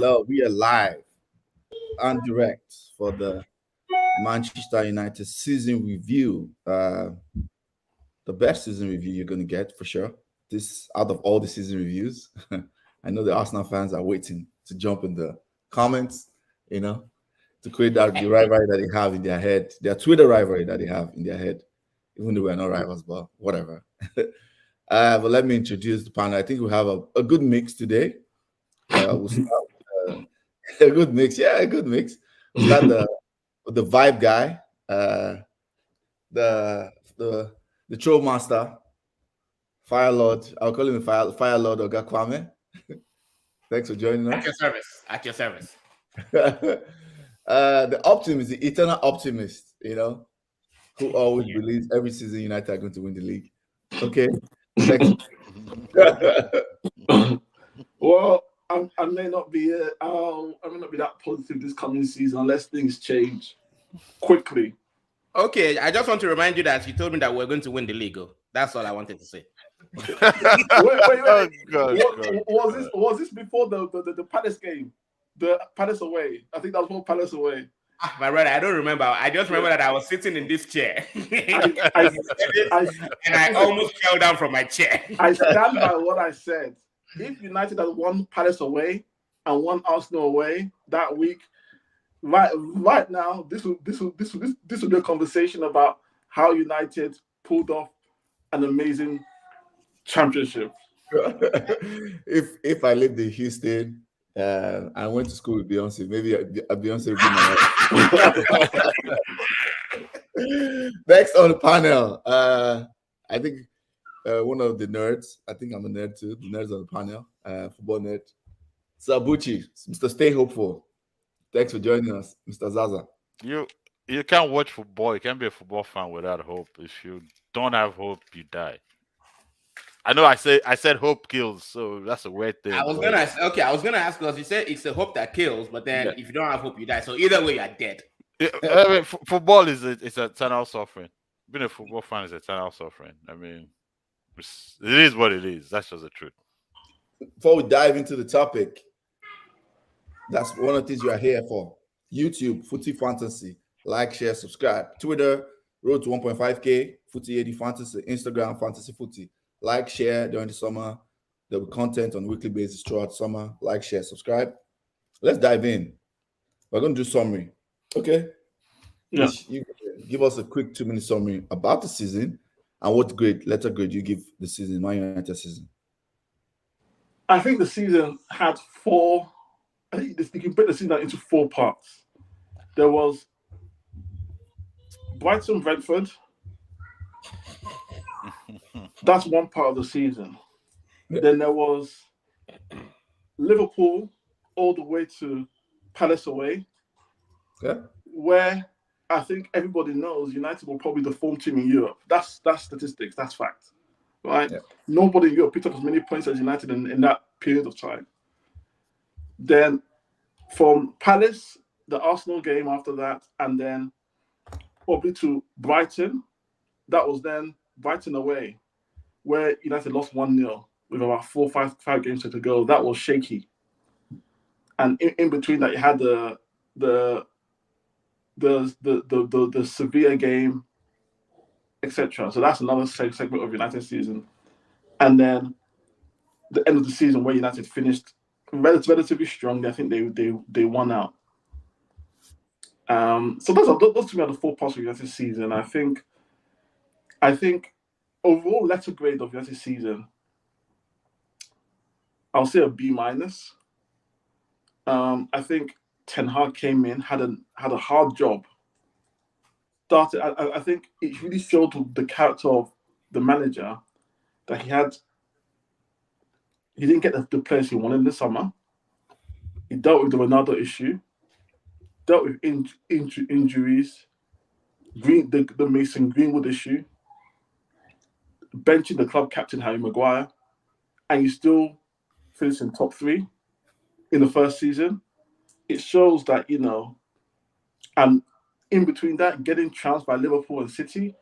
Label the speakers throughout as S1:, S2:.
S1: love. We are live and direct for the Manchester United season review. The best season review you're going to get for sure. This out of all the season reviews. I know the Arsenal fans are waiting to jump in the comments, to create that the rivalry that they have in their head, their Twitter rivalry that they have in their head, even though we're not rivals, but whatever. But let me introduce the panel. I think we have a good mix today. We'll start with, a good mix. Yeah, a good mix. We'll start with the vibe guy, the troll master, Fire Lord. I'll call him Fire Lord Oga Kwame. Thanks for joining us.
S2: At your service.
S1: The optimist, the eternal optimist, who always believes every season United are going to win the league. Okay. Thanks.
S3: Well, I may not be that positive this coming season unless things change quickly.
S2: Okay, I just want to remind you that you told me that we're going to win the league. That's all I wanted to say.
S3: wait.
S4: Oh, God,
S3: was this before the Palace game? The Palace away. I think that was one Palace away.
S2: My brother, I don't remember. I just remember that I was sitting in this chair. and I almost fell down from my chair.
S3: I stand by what I said. If United had won Palace away and won Arsenal away that week, right now, this will be a conversation about how United pulled off an amazing championship.
S1: If I lived in Houston, I went to school with Beyonce. Maybe Beyonce would be my Next on the panel, I think one of the nerds. I think I'm a nerd too. The nerds on the panel, football nerd, Sabuchi, Mr. Stay Hopeful. Thanks for joining us, Mr. Zaza.
S4: You can't watch football. You can't be a football fan without hope. If you don't have hope, you die. I know I said hope kills, so that's a weird thing.
S2: I was gonna ask because you said it's a hope that kills, but then if you don't have hope, you die. So either way, you're dead.
S4: I mean, football is eternal suffering. Being a football fan is eternal suffering. I mean, it is what it is. That's just the truth.
S1: Before we dive into the topic, that's one of the things you are here for. YouTube, Footy Fantasy. Like, share, subscribe. Twitter, road to 1.5K, Footy 80 Fantasy. Instagram, Fantasy Footy. Like, share during the summer. There'll be content on a weekly basis throughout summer. Like, share, subscribe. Let's dive in. We're going to do summary. Okay?
S3: Yeah.
S1: You give us a quick 2-minute summary about the season and what letter grade you give the season, Man United season.
S3: I think the season had four. I think you can break the season into 4 parts. There was Brighton, Brentford. That's one part of the season. Then there was Liverpool all the way to Palace away, where I think everybody knows United were probably the form team in Europe. That's statistics. That's fact, right? Yeah. Nobody in Europe picked up as many points as United in that period of time. Then from Palace, the Arsenal game after that, and then probably to Brighton. That was then Brighton away, where United lost 1-0 with about 4-5 games to go. That was shaky. And in between that, you had the Sevilla game, etc. So that's another segment of United season. And then the end of the season where United finished relatively strong. I think they won out. So those to me are the 4 parts of United season. I think overall letter grade of United season, I'll say a B-. I think Ten Hag came in, had a hard job. I think it really showed the character of the manager that he didn't get the players he wanted in the summer. He dealt with the Ronaldo issue, dealt with injuries, the Mason Greenwood issue, benching the club captain Harry Maguire, and you still finish in top 3 in the first season. It shows that, and in between that, getting trounced by Liverpool and City,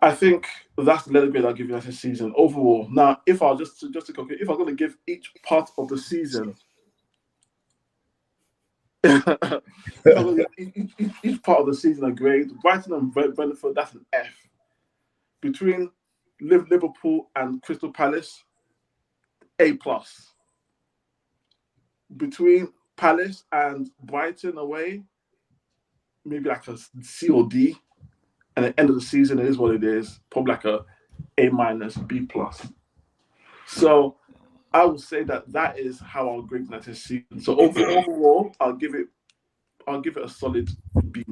S3: I think that's the letter grade I'll give you this season overall. Now, if I was just to conclude, if I'm going to give each part of the season each part of the season are great. Brighton and Brentford, that's an F. Between Liverpool and Crystal Palace, A+. Between Palace and Brighton away, maybe like a C or D. And at the end of the season, it is what it is. Probably like a A-, B+. So I would say that is how I'll grade United season. So overall, I'll give it a solid B-.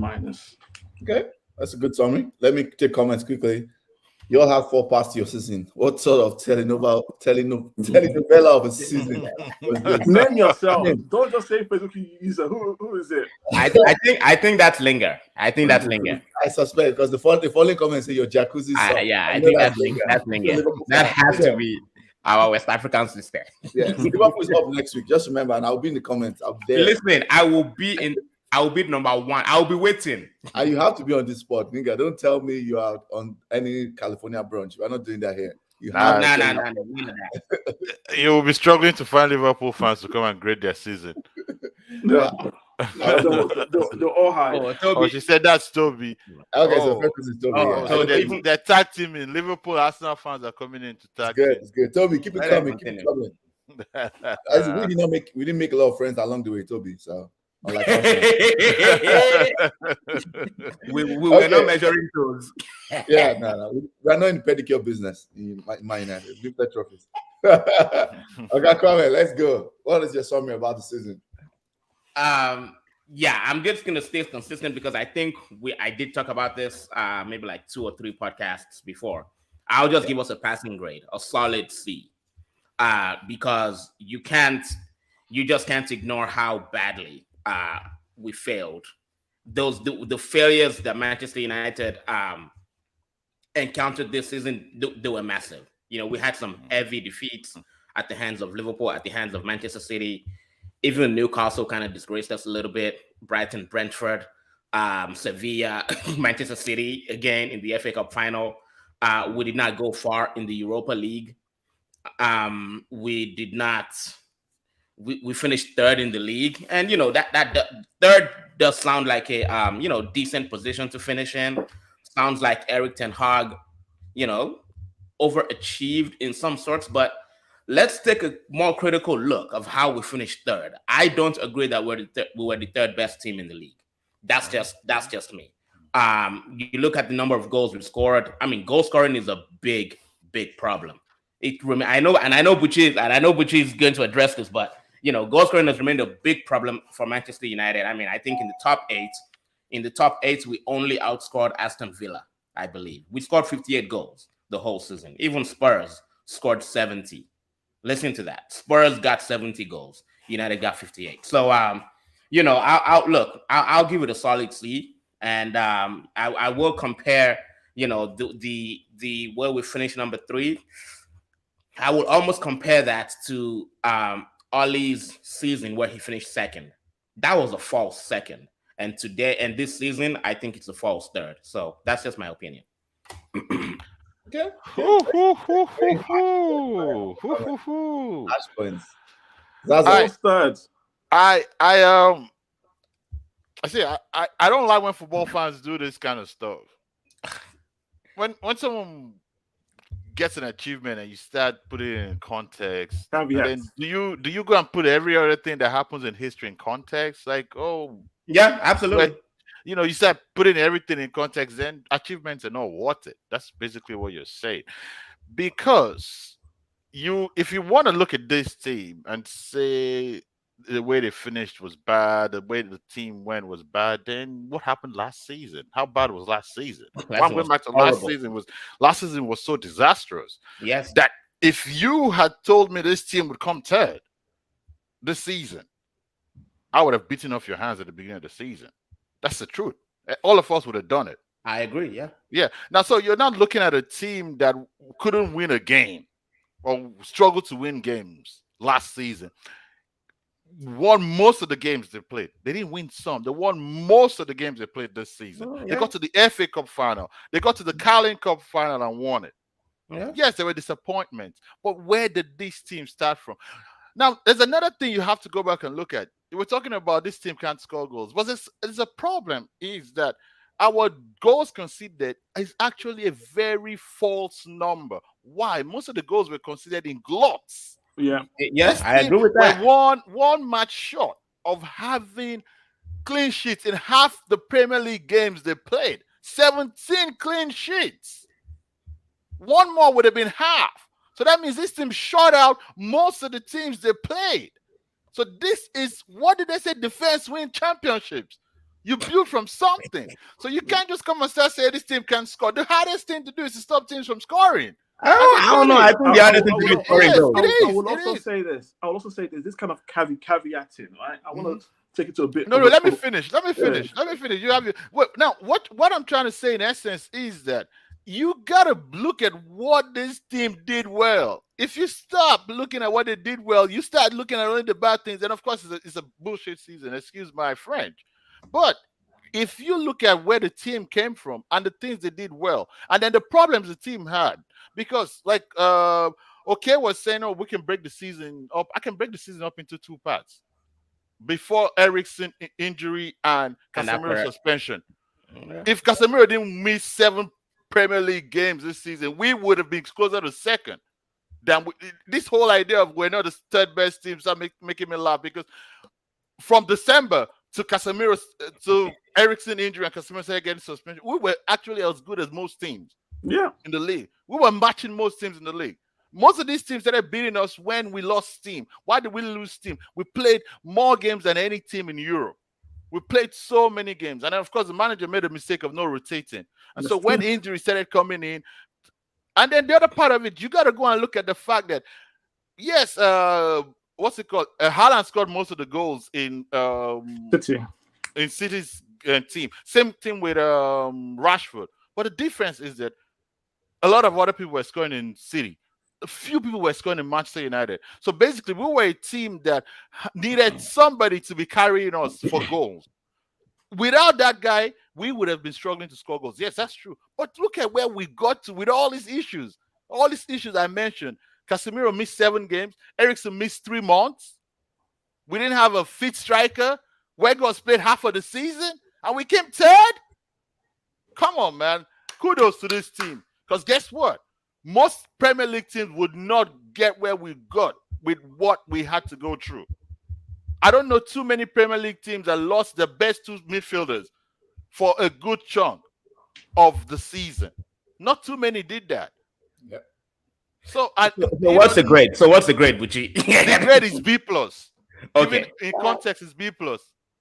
S1: Okay, that's a good summary. Let me take comments quickly. You all have 4 parts to your season. What sort of telenovela of a season?
S3: Name yourself. Don't just say Facebook user. Who is it?
S2: I think that's Linger. I think that's Linger.
S1: I suspect because the following comments say your jacuzzi.
S2: Yeah, I think that's Linger. That's Linger. That has to be our West African sister.
S1: Yeah, Liverpool is up next week. Just remember, and I'll be in the comments. I'll be there.
S2: Listen, I will be number 1. I'll be waiting.
S1: And you have to be on this spot, nigga. Don't tell me you are on any California brunch. We're not doing that here. You have
S2: No.
S4: You will be struggling to find Liverpool fans to come and grade their season.
S3: Yeah. They're all high.
S4: Oh, she said that's Toby.
S1: Okay, so first is Toby.
S4: So they're tag team in Liverpool. Arsenal fans are coming in to tag.
S1: It's good. Toby, keep it coming. Keep it coming. We didn't make a lot of friends along the way, Toby. So.
S2: we were not measuring toes.
S1: Yeah, no. We're not in the pedicure business in my United. We play trophies. Okay, comment. Let's go. What is your summary about the season?
S2: Yeah, I'm just gonna stay consistent because I think I did talk about this maybe like 2 or 3 podcasts before. I'll just give us a passing grade, a solid C, because you just can't ignore how badly we failed. The failures that Manchester United encountered this season, they were massive. You know, we had some heavy defeats at the hands of Liverpool, at the hands of Manchester City. Even Newcastle kind of disgraced us a little bit. Brighton, Brentford, Sevilla, Manchester City, again in the FA Cup final. We did not go far in the Europa League. We did not. We finished 3rd in the league, and you know that 3rd does sound like a decent position to finish in. Sounds like Erik ten Hag, overachieved in some sorts. But let's take a more critical look of how we finished 3rd. I don't agree that we were the 3rd best team in the league. That's just me. You look at the number of goals we scored. I mean, goal scoring is a big problem. I know Bucci is going to address this, but goal scoring has remained a big problem for Manchester United. I mean, I think in the top eight, we only outscored Aston Villa, I believe. We scored 58 goals the whole season. Even Spurs scored 70. Listen to that. Spurs got 70 goals. United got 58. So, I'll give it a solid C. And I will compare, the where we finished number 3. I will almost compare that to Ollie's season where he finished 2nd. That was a false 2nd. And this season, I think it's a false 3rd. So that's just my opinion.
S1: Okay. Points. That's
S3: false 3rds.
S4: I don't like when football fans do this kind of stuff. When someone gets an achievement and you start putting it in context, then do you go and put every other thing that happens in history in context? Like, oh
S2: yeah, absolutely.
S4: You start putting everything in context, then achievements are not worth it. That's basically what you're saying. Because if you want to look at this team and say the way they finished was bad, the way the team went was bad, then what happened last season? How bad was last season? Last season was so disastrous.
S2: Yes.
S4: That if you had told me this team would come 3rd this season, I would have beaten off your hands at the beginning of the season. That's the truth. All of us would have done it.
S2: I agree, yeah.
S4: Yeah. Now, so you're not looking at a team that couldn't win a game or struggled to win games last season. Won most of the games they played. They didn't win some. They won most of the games they played this season.
S2: Oh, yeah.
S4: They got to the FA Cup final. They got to the Carling Cup final and won it.
S2: Yeah.
S4: Yes, there were disappointments. But where did these teams start from? Now, there's another thing you have to go back and look at. we're talking about this team can't score goals. But it's a problem is that our goals conceded is actually a very false number. Why? Most of the goals were considered in gluts.
S3: Yeah.
S2: Yes, I agree with that.
S4: We're one match short of having clean sheets in half the Premier League games they played. 17 clean sheets. One more would have been half. So that means this team shut out most of the teams they played. So this is, what did they say? Defense win championships. You build from something. So you can't just come and start saying this team can score. The hardest thing to do is to stop teams from scoring.
S2: I don't know. I think the hardest thing to do is scoring goals.
S3: I will also say this. This kind of caveating, right? I want to take it to a bit.
S4: No, let me finish. Let me finish. You have your now. What I'm trying to say in essence is that you gotta look at what this team did well. If you stop looking at what they did well, you start looking at only the bad things. And of course, it's a bullshit season. Excuse my French. But if you look at where the team came from and the things they did well, and then the problems the team had, because like okay was saying, oh, we can break the season up. I can break the season up into two parts. Before Eriksen injury and Casemiro suspension. Yeah. If Casemiro didn't miss 7 Premier League games this season, we would have been closer to second. This whole idea of we're not the third best team start making me laugh, because from December to Casemiro to Eriksen injury and Casemiro again suspension, we were actually as good as most teams.
S3: Yeah,
S4: in the league, we were matching most teams in the league. Most of these teams started beating us when we lost steam. Why did we lose steam? We played more games than any team in Europe. We played so many games. And then, of course, the manager made a mistake of not rotating. And so when injuries started coming in, and then the other part of it, you got to go and look at the fact that, yes, what's it called? Haaland scored most of the goals in City's team. Same thing with Rashford. But the difference is that a lot of other people were scoring in City. A few people were scoring in Manchester United. So basically, we were a team that needed somebody to be carrying us for goals. Without that guy, we would have been struggling to score goals. Yes, that's true. But look at where we got to with all these issues. All these issues I mentioned. Casemiro missed 7 games. Eriksen missed 3 months. We didn't have a fit striker. Weghorst played half of the season. And we came 3rd? Come on, man. Kudos to this team. Because guess what? Most Premier League teams would not get where we got with what we had to go through. I don't know too many Premier League teams that lost the best 2 midfielders for a good chunk of the season. Not too many did that.
S1: Yep.
S2: So what's the grade? Buchi?
S4: The grade is B+.
S2: Okay.
S4: Even in context, is B+.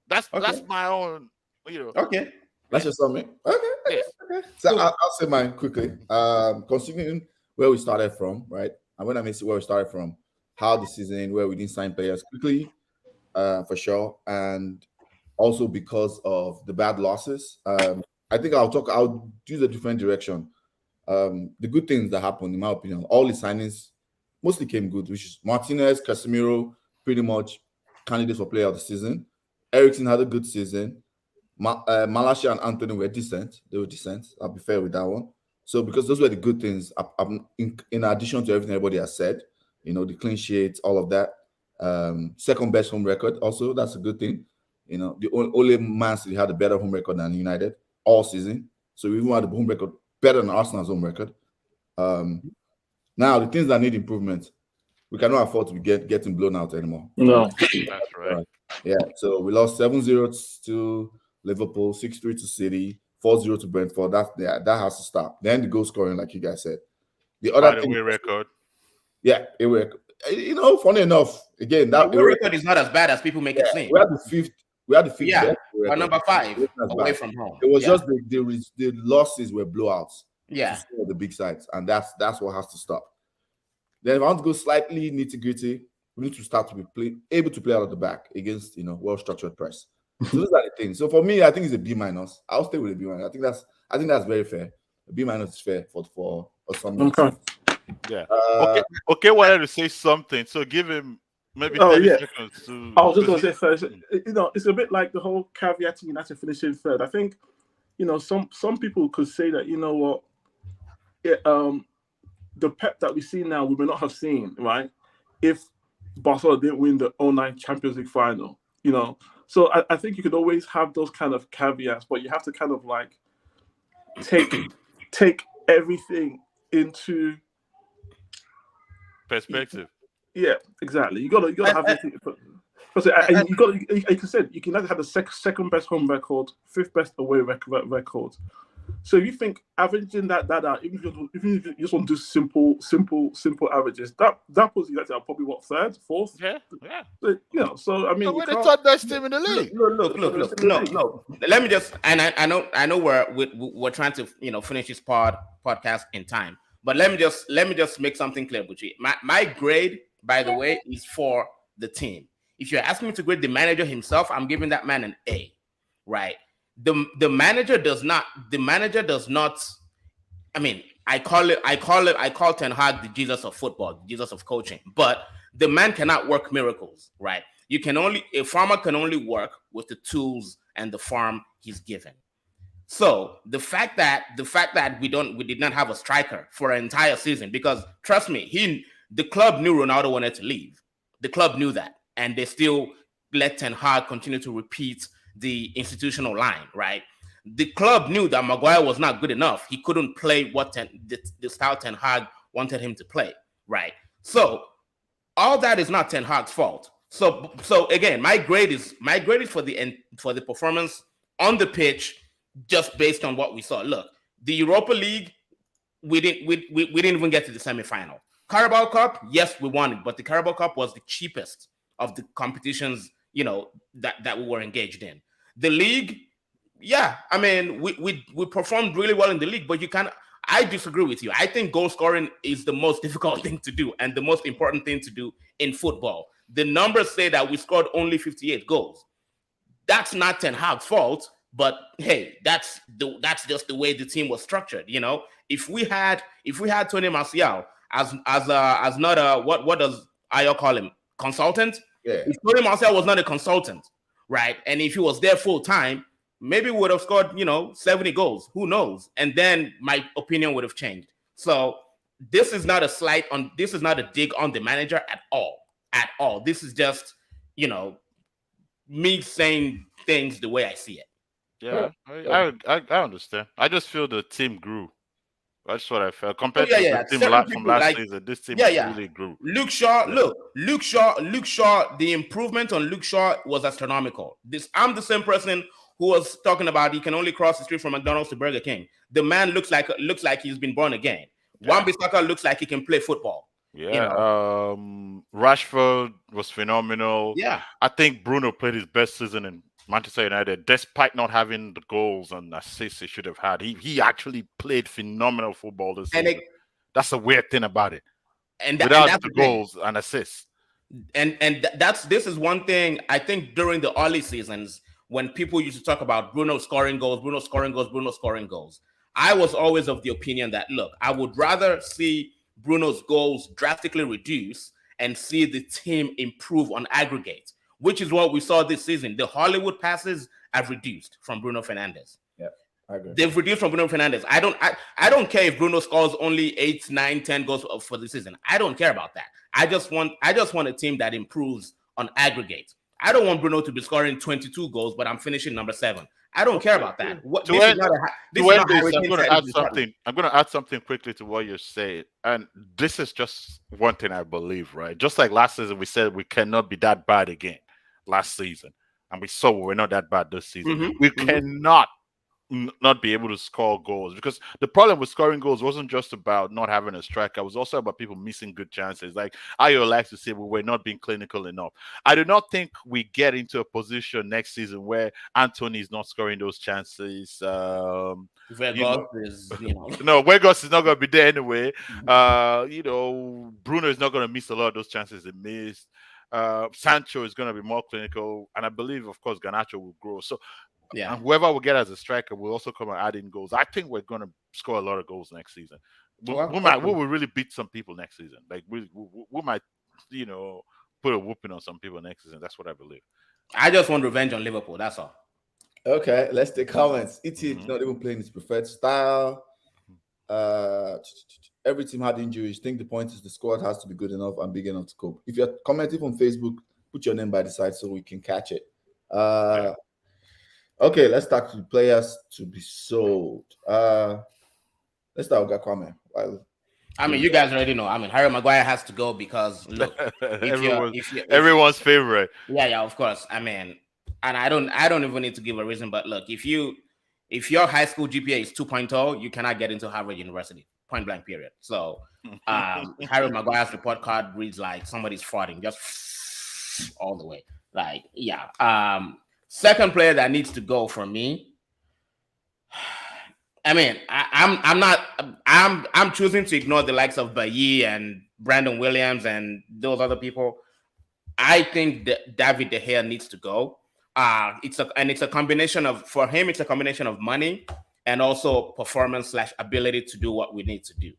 S4: That's my own,
S1: Okay. That's just something. Okay.
S4: Yes.
S1: Okay. So I'll say mine quickly. Considering where we started from, right? And when I mean where we started from, how the season, where we didn't sign players quickly, for sure, and also because of the bad losses. I think I'll do the different direction. The good things that happened, in my opinion, all the signings mostly came good, which is Martinez, Casemiro, pretty much candidates for player of the season. Eriksen had a good season. Malacia and Anthony were decent. They were decent. I'll be fair with that one. So because those were the good things, in addition to everything everybody has said, the clean sheets, all of that. Second best home record, also that's a good thing. The only Man City had a better home record than United all season. So we even had a home record better than Arsenal's home record. Now the things that need improvement, we cannot afford to be getting blown out anymore.
S3: No,
S4: that's right.
S1: Yeah. So we lost 7-0 to Liverpool, 6-3 to City, 4-0 to Brentford. That has to stop. Then the goal scoring, like you guys said. The other thing,
S4: record.
S1: Yeah, it worked. Funny enough, again, that
S2: record is not as bad as people make it seem.
S1: We had the fifth.
S2: Yeah, number 5 away from home.
S1: It was just the losses were blowouts.
S2: Yeah,
S1: the big sides, and that's what has to stop. Then if I want to go slightly nitty-gritty, we need to start to be able to play out of the back against well-structured press. So those are the things. So for me, I think it's a B-. I'll stay with a B-. I think that's very fair. A B- is fair for some.
S3: Okay.
S4: Yeah. Okay. Wanted to say something. So give him maybe 30 seconds to.
S3: I was just going to say first. It's a bit like the whole caveat United finishing 3rd. I think, some people could say that the Pep that we see now we may not have seen, right, if Barcelona didn't win the 2009 Champions League final. you know. So I think you could always have those kind of caveats, but you have to kind of like take everything into
S4: perspective.
S3: Yeah, exactly. You gotta have everything. Like I said, you can either have the second best home record, fifth best away record. So if you think averaging that out, even if you just want to do simple averages, that puts you at probably what, third, fourth?
S4: Yeah.
S3: So I mean,
S4: we're the third best team in the league.
S2: Look. No. Let me just, and I know we're trying to finish this podcast in time, but let me just make something clear, Buchi. My grade, by the way, is for the team. If you're asking me to grade the manager himself, I'm giving that man an A, right? The manager does not. I mean, I call Ten Hag the Jesus of football, the Jesus of coaching. But the man cannot work miracles, right? A farmer can only work with the tools and the farm he's given. So the fact that we did not have a striker for an entire season, because trust me, the club knew Ronaldo wanted to leave. The club knew that, and they still let Ten Hag continue to repeat the institutional line, right? The club knew that Maguire was not good enough. He couldn't play what the style Ten Hag wanted him to play, right? So all that is not Ten Hag's fault. So again, my grade is for the performance on the pitch, just based on what we saw. Look, the Europa League, we didn't even get to the semifinal. Carabao Cup, yes, we won it, but the Carabao Cup was the cheapest of the competitions, that we were engaged in. The league, yeah, I mean, we performed really well in the league, but I disagree with you. I think goal scoring is the most difficult thing to do and the most important thing to do in football. The numbers say that we scored only 58 goals. That's not Ten Hag's fault, but hey, that's just the way the team was structured. If we had Tony Martial as not a what does Ayo call him, consultant?
S1: Yeah.
S2: If Tony Martial was not a consultant, right, and if he was there full time, maybe we would have scored 70 goals. Who knows? And then my opinion would have changed. So this is not a dig on the manager at all. This is just me saying things the way I see it.
S4: Yeah, I understand. I just feel the team grew. That's what I felt. Compared to the team from last season, this team really grew.
S2: Luke Shaw, the improvement on Luke Shaw was astronomical. I'm the same person who was talking about he can only cross the street from McDonald's to Burger King. The man looks like he's been born again. Wan-Bissaka looks like he can play football.
S4: Yeah, Rashford was phenomenal.
S2: Yeah,
S4: I think Bruno played his best season in Manchester United, despite not having the goals and assists he should have had. He actually played phenomenal football this season. That's a weird thing about it. And without the goals and assists.
S2: And this is one thing I think during the early seasons when people used to talk about Bruno scoring goals, I was always of the opinion that, look, I would rather see Bruno's goals drastically reduce and see the team improve on aggregate, which is what we saw this season. The Hollywood passes have reduced from Bruno Fernandes.
S1: Yeah, I agree.
S2: They've reduced from Bruno Fernandes. I don't care if Bruno scores only 8, 9, 10 goals for the season. I don't care about that. I just want a team that improves on aggregate. I don't want Bruno to be scoring 22 goals, but I'm finishing number 7. I don't care about that.
S4: I'm going to add something quickly to what you're saying. And this is just one thing I believe, right? Just like last season, we said we cannot be that bad again last season. And we saw we're not that bad this season. We cannot not be able to score goals, because the problem with scoring goals wasn't just about not having a striker. It was also about people missing good chances. Like Ayo likes to say, well, we're not being clinical enough. I do not think we get into a position next season where Anthony is not scoring those chances.
S2: No,
S4: Weghorst is not going to be there anyway. Bruno is not going to miss a lot of those chances he missed. Sancho is going to be more clinical, and I believe, of course, Garnacho will grow. So, and whoever we get as a striker will also come and add in goals. I think we're going to score a lot of goals next season. We will really beat some people next season. Like we might, put a whooping on some people next season. That's what I believe.
S2: I just want revenge on Liverpool. That's all.
S1: Okay, let's take comments. ETH not even playing his preferred style. Every team had injuries. Think the point is the squad has to be good enough and big enough to cope. If you're commenting on Facebook, put your name by the side so we can catch it. Okay, let's start with players to be sold. Let's start with Kwame.
S2: I mean, you guys already know. I mean, Harry Maguire has to go because look,
S4: everyone's favorite.
S2: Yeah, of course. I mean, and I don't even need to give a reason, but look, if your high school GPA is 2.0, you cannot get into Harvard University. Point blank, period. So Harry Maguire's report card reads like somebody's farting, just all the way. Like, yeah. Second player that needs to go for me. I mean, I'm choosing to ignore the likes of Bailly and Brandon Williams and those other people. I think that David De Gea needs to go. It's a combination of, for him, it's a combination of money and also performance / ability to do what we need to do.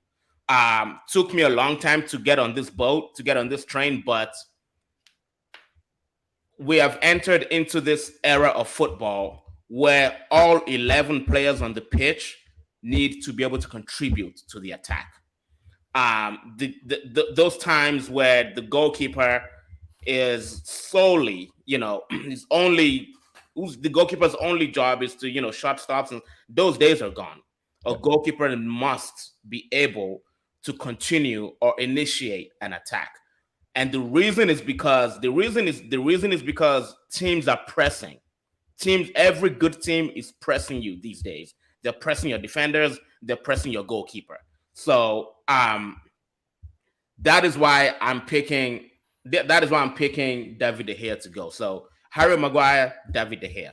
S2: Took me a long time to get on this boat, to get on this train, but we have entered into this era of football where all 11 players on the pitch need to be able to contribute to the attack. Those times where the goalkeeper is solely, the goalkeeper's only job is to, shot stops, and those days are gone. A goalkeeper must be able to continue or initiate an attack. And the reason is because teams are pressing. Every good team is pressing you these days. They're pressing your defenders, they're pressing your goalkeeper. So that is why I'm picking David De Gea to go. So Harry Maguire, David De Gea.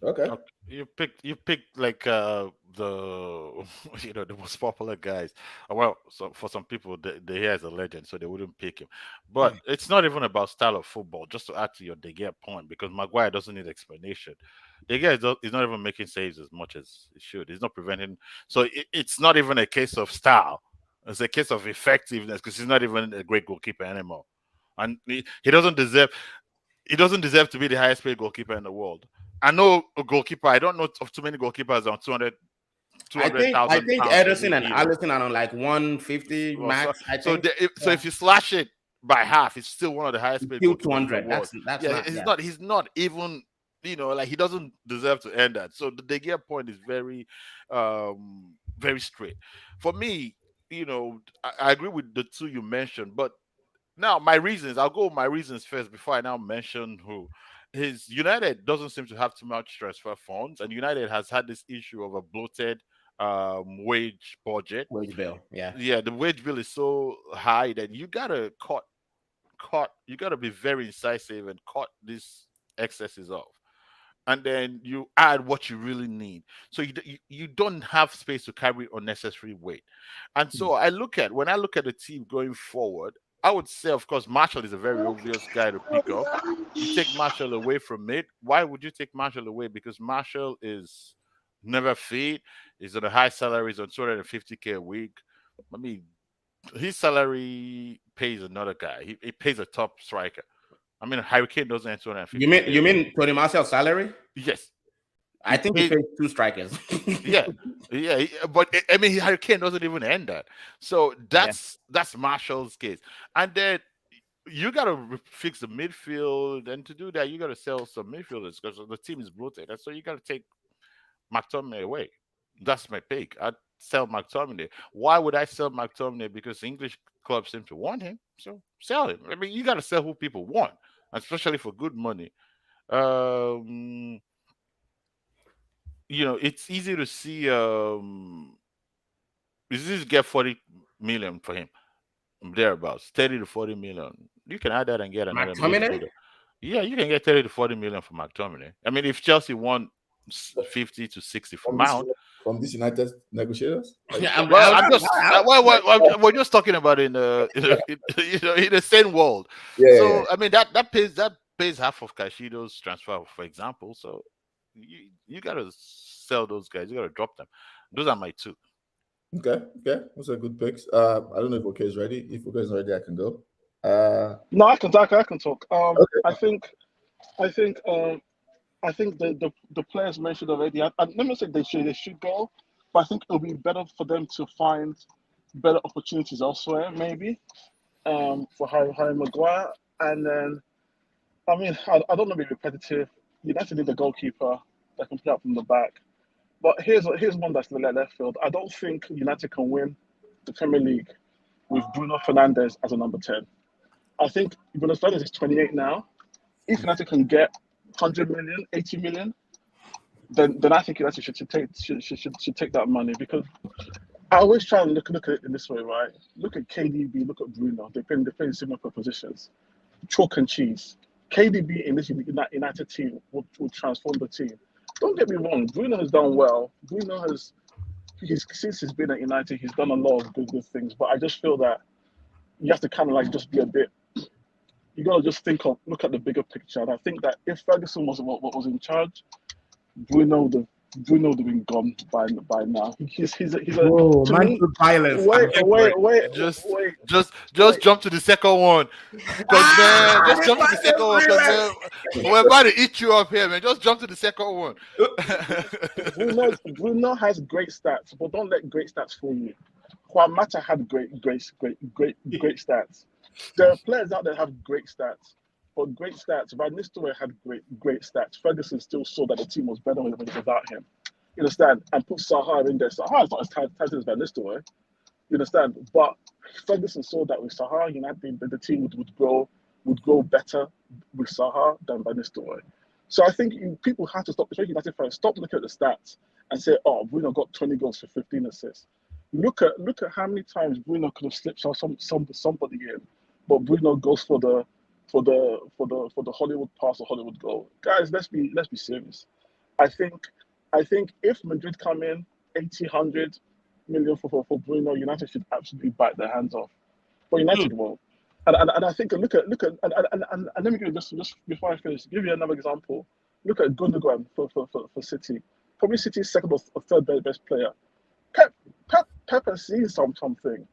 S1: Okay.
S4: You picked like the the most popular guys. Well, so for some people, De Gea is a legend, so they wouldn't pick him. But it's not even about style of football. Just to add to your De Gea point, because Maguire doesn't need explanation. De Gea is not even making saves as much as he should. He's not preventing. So it's not even a case of style. It's a case of effectiveness, because he's not even a great goalkeeper anymore, and he doesn't deserve. He doesn't deserve to be the highest paid goalkeeper in the world. I know a goalkeeper. I don't know of too many goalkeepers on 200,000.
S2: I think Ederson and Alisson are on like 150 max.
S4: So if you slash it by half, it's still one of the highest paid.
S2: 200.
S4: He's not even. He doesn't deserve to end that. So the De Gea point is very, very straight. For me, I agree with the two you mentioned, but now my reasons. I'll go with my reasons first before I now mention who. His United doesn't seem to have too much transfer funds, and United has had this issue of a bloated wage budget.
S2: Wage bill, yeah.
S4: The wage bill is so high that you gotta you gotta be very incisive and cut these excesses off. And then you add what you really need. So you don't have space to carry unnecessary weight. And so when I look at the team going forward, I would say, of course, Marshall is a very obvious guy to pick up. You take Marshall away from it. Why would you take Marshall away? Because Marshall is never fit. He's on a high salary. He's on 250K a week. I mean, his salary pays another guy. He pays a top striker. I mean, Harry Kane doesn't earn 250.
S2: You mean Tony Martial's salary?
S4: Yes.
S2: I think he pays 2 strikers.
S4: yeah, but I mean, Harry Kane doesn't even end that. So that's Marshall's case. And then you got to fix the midfield, and to do that, you got to sell some midfielders because the team is bloated. And so you got to take McTominay away. That's my pick. I'd sell McTominay. Why would I sell McTominay? Because English clubs seem to want him. So sell him. I mean, you got to sell who people want, especially for good money. It's easy to see. Is this get 40 million for him? Thereabouts, 30 to 40 million. You can add that and get another.
S2: McTominay?
S4: Yeah, you can get 30 to 40 million for McTominay. I mean, if Chelsea won 50 to 60 for Mount
S1: from these United negotiators.
S4: We're just talking about in the same world.
S1: Yeah.
S4: I mean that pays half of Cashido's transfer, for example. So you gotta sell those guys. You gotta drop them. Those are my two.
S1: Okay. Those are good picks. I don't know if OK is ready. If OK is ready, I can go.
S3: No, I can talk.
S1: Okay.
S3: I think the players mentioned already. I'm not saying they should go, but I think it'll be better for them to find better opportunities elsewhere, maybe, for Harry Maguire, and then I mean, I don't want to be repetitive. United need a goalkeeper that can play up from the back. But here's one that's left field. I don't think United can win the Premier League with Bruno Fernandes as a number 10. I think Bruno Fernandes is 28 now. If United can get 100 million, 80 million, then I think United should take that money, because I always try and look at it in this way, right? Look at KDB, look at Bruno. They play similar positions. Chalk and cheese. KDB in this United team will transform the team. Don't get me wrong, Bruno has done well. Bruno since he's been at United, he's done a lot of good things. But I just feel that you have to kind of like just be a bit. You gotta just look at the bigger picture. And I think that if Ferguson was what was in charge, Bruno would have been gone by now. He's a
S2: mental violence.
S3: Wait.
S4: Just jump to the second one. Just jump to the second one, because we're about to eat you up here, man. Just jump to the second one.
S3: Bruno has great stats, but don't let great stats fool you. Juan Mata had great stats. There are players out there that have great stats. But great stats. Van Nistelrooy had great stats. Ferguson still saw that the team was better without him. You understand? And put Zaha in there. Zaha is not as talented as Van Nistelrooy. You understand? But Ferguson saw that with Zaha, United, the team would grow better with Zaha than Van Nistelrooy. So I think people have to stop, especially United fans, stop looking at the stats and say, "Oh, Bruno got 20 goals for 15 assists." Look at how many times Bruno could have slipped somebody in, but Bruno goes for the Hollywood pass or Hollywood goal. Guys, let's be serious. I think if Madrid come in 100 million for Bruno, United should absolutely bite their hands off. But United won't. And I think look at and let me give just before I finish, give you another example. Look at Gundogan for City. Probably City's second or third best player. Pep has seen something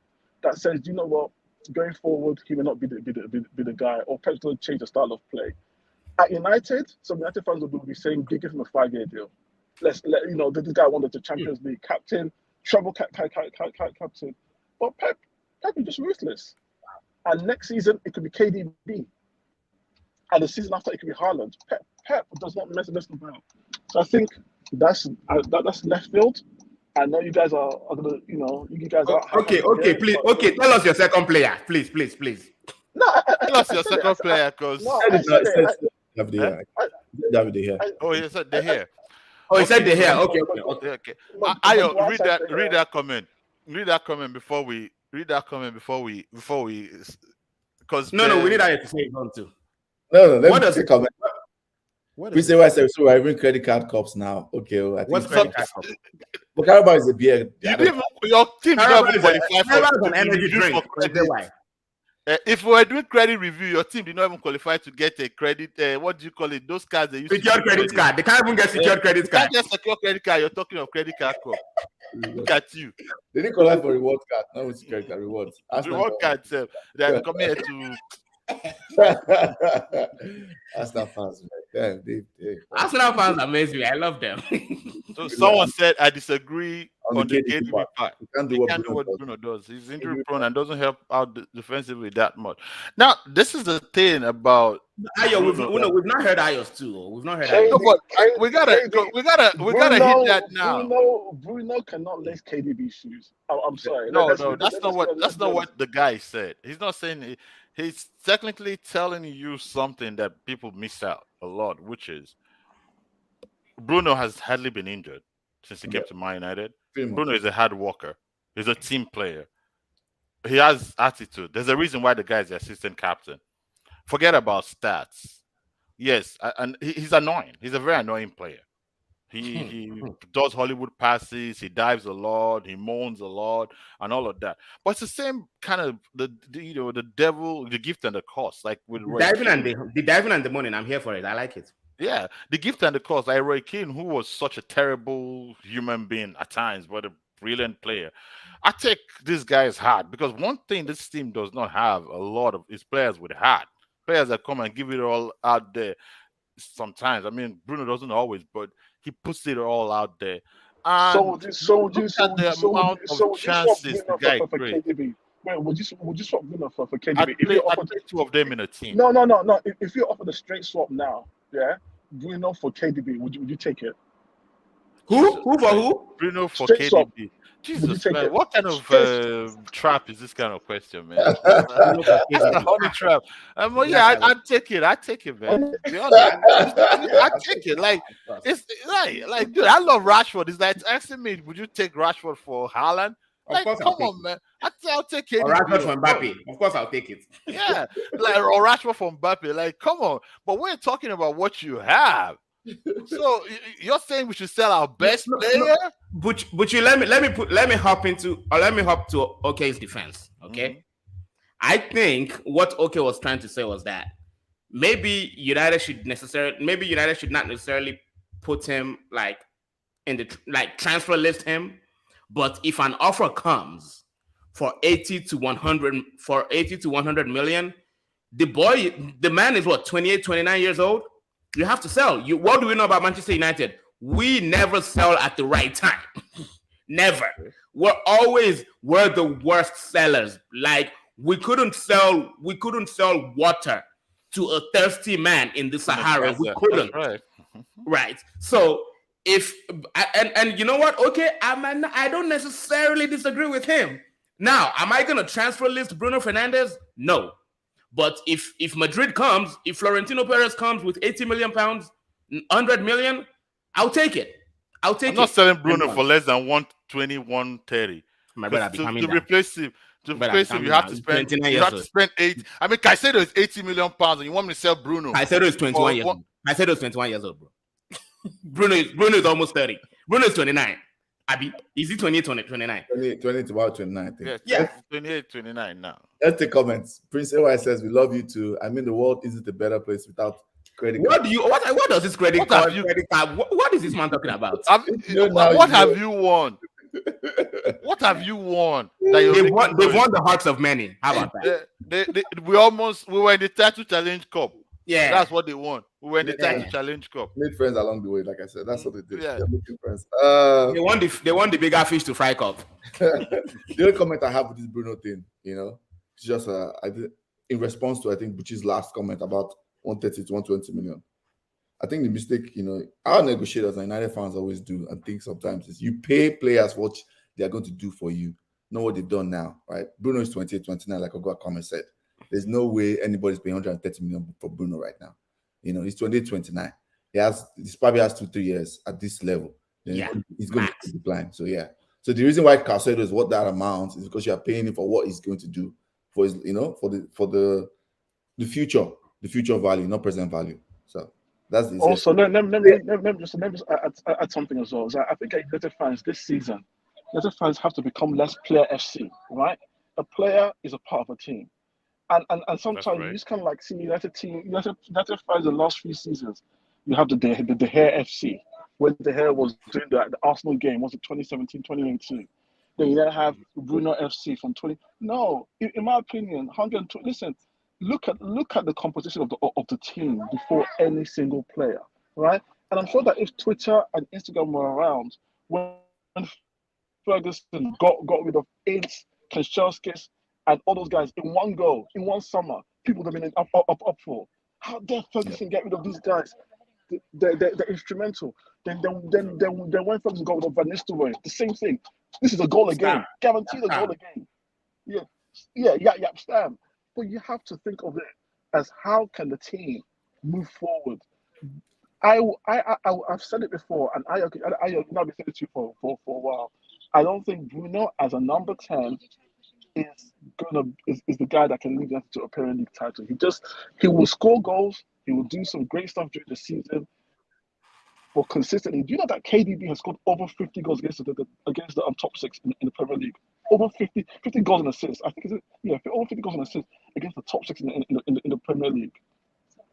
S3: that says, you know what? Going forward, he may not be the guy, or Pep's going to change the style of play. At United, some United fans will be saying, give him a 5-year deal. This guy wanted the Champions League captain, treble captain. But Pep is just ruthless. And next season, it could be KDB. And the season after, it could be Haaland. Pep does not mess about. So I think that's left field. I know you guys are gonna, you guys are.
S2: Okay, please. Okay, tell us your second player, please.
S3: No,
S4: tell us your second player, because.
S1: David De Gea.
S4: Oh, he said De Gea.
S2: Oh, he said De Gea. Okay.
S4: Ayo, read that comment. Read that comment before we. Because
S2: no, we need Ayo to say it on too.
S1: No. Let me say comment. We say what I said. So I bring credit card cups now. Okay. I think
S2: what's credit card cup?
S1: But Carabao is a beer.
S4: Your team never qualified for
S2: an energy drink.
S4: If we were doing credit review, your team did not even qualify to get a credit. What do you call it? Those cards they use.
S2: Secured credit card. They can't even get secured credit card.
S4: Can't get secure credit card. You're talking of credit card cup. Look at you.
S1: They didn't qualify for reward card. Not with security card rewards.
S4: Reward card. They're coming here to.
S1: Arsenal fans, man.
S2: Arsenal fans amaze me. I love them.
S4: So someone said, I disagree on the KDB part.
S1: He can't do what
S4: Bruno does. He's injury prone and doesn't help out defensively that much. Now, this is the thing about
S2: Ayo. We've not heard Ayos too. We've not heard Ayos.
S4: No, but we gotta hit that now.
S3: Bruno cannot lace KDB shoes. I'm sorry.
S4: No, that's not what the guy said. He's not saying it. He's technically telling you something that people miss out a lot, which is Bruno has hardly been injured since he came to Man United. Bruno is a hard worker. He's a team player. He has attitude. There's a reason why the guy is the assistant captain. Forget about stats. Yes, and he's annoying. He's a very annoying player. He does Hollywood passes. He dives a lot. He moans a lot, and all of that. But it's the same kind of the devil, the gift and the curse. Like with
S2: diving and the moaning. I'm here for it. I like it.
S4: Yeah, the gift and the curse. Like Roy Keane, who was such a terrible human being at times, but a brilliant player. I take this guy's heart, because one thing this team does not have a lot of is players with heart. Players that come and give it all out there. Sometimes, I mean, Bruno doesn't always, but he puts it all out there. And
S3: chances the guy creates. Wait, would you swap Bruno for KDB?
S4: I'd play 2 of them in a team.
S3: No. If you offer the straight swap now, yeah, Bruno for KDB, would you take it?
S2: Who for who?
S4: Bruno for
S3: Straight
S4: KDB.
S3: swap.
S4: Jesus, man, what kind of trap is this kind of question, man? That's a honey trap. Well, yeah, I'd take it. I'd take it, man. To be honest, I'd take it. Like, it's like, dude, I love Rashford. It's like asking me, would you take Rashford for Haaland? Like, come on, man. I'll take it.
S2: Or Rashford for Mbappe. Of course, I'll take it.
S4: Yeah, like, or Rashford for Mbappe. Like, come on. But we're talking about what you have. So you're saying we should sell our best player?
S2: But you let me hop to OK's defense. Okay. Mm-hmm. I think what OK was trying to say was that maybe United should not necessarily put him like in the transfer list him, but if an offer comes for 80 to 100 million, the man is what, 28, 29 years old? You have to sell. What do we know about Manchester United? We never sell at the right time. Never. We're the worst sellers. Like, we couldn't sell water to a thirsty man in the Sahara. We couldn't.
S4: Right.
S2: Right. So and you know what? Okay, I don't necessarily disagree with him. Now, am I gonna transfer list Bruno Fernandes? No. But if Madrid comes, if Florentino Perez comes with 80 million pounds, 100 million, I'll take it. I'm
S4: not selling Bruno for less than 120, 130.
S2: My brother,
S4: to replace him, you have to spend 8. I mean, Caicedo is 80 million pounds, and you want me to sell Bruno?
S2: Caicedo is 21 years old. Caicedo is 21 years old, bro. Bruno is almost 30. Bruno is 29. Abi, is he 28, 29?
S1: 20 to about 29, I think.
S2: Yeah.
S4: 28, 29 now.
S1: Let's take comments. Prince AY says, we love you too. I mean, the world isn't a better place without credit card.
S2: What does this credit card? What is this man talking about?
S4: What have you won? What have you won?
S2: They've won the hearts of many. How about that?
S4: We were in the Title Challenge Cup.
S2: Yeah,
S4: that's what they won. We were in the Title Challenge Cup.
S1: Made friends along the way, like I said. That's what they did.
S4: Yeah,
S1: they're making friends.
S2: They won the bigger fish to fry cup.
S1: The only comment I have with this Bruno thing, it's just in response to I think Bucci's last comment about 130 to 120 million. I think the mistake, our negotiators and United fans always do and think sometimes is you pay players what they are going to do for you, not what they've done now, right? Bruno is 28, 29, like Ogo comment said. There's no way anybody's paying 130 million for Bruno right now. He's 28, 29. He probably has 2-3 years at this level. Then he's going to decline. So yeah. So the reason why Caicedo is what that amount is because you are paying him for what he's going to do for his, for the future value, not present value. So that's the
S3: also let me just add something as well. So I think United fans this season, United fans have to become less player FC, right? A player is a part of a team. And sometimes you just kind of like see United fans the last few seasons. You have the De Gea FC when De Gea was doing the Arsenal game. Was it 2017, 2018? Then you then have Bruno FC from 20. No, in my opinion, 120. Listen, look at the composition of the team before any single player, right? And I'm sure that if Twitter and Instagram were around when Ferguson got rid of Ince, Kanchelskis, and all those guys in one go, in one summer, people would have been up for. How dare Ferguson get rid of these guys? They're instrumental. Then when Ferguson got rid of Van Nistelrooy, the same thing. This is a goal a game, guaranteed a goal a game. Yeah, Stam. But you have to think of it as how can the team move forward. I've said it before, and I've been saying it to you for a while. I don't think Bruno as a number 10 is the guy that can lead us to a Premier League title. He will score goals. He will do some great stuff during the season. But consistently, do you know that KDB has scored over 50 goals against the top 6 in the Premier League? Over 50 goals and assists. I think over 50 goals and assists against the top 6 in the Premier League.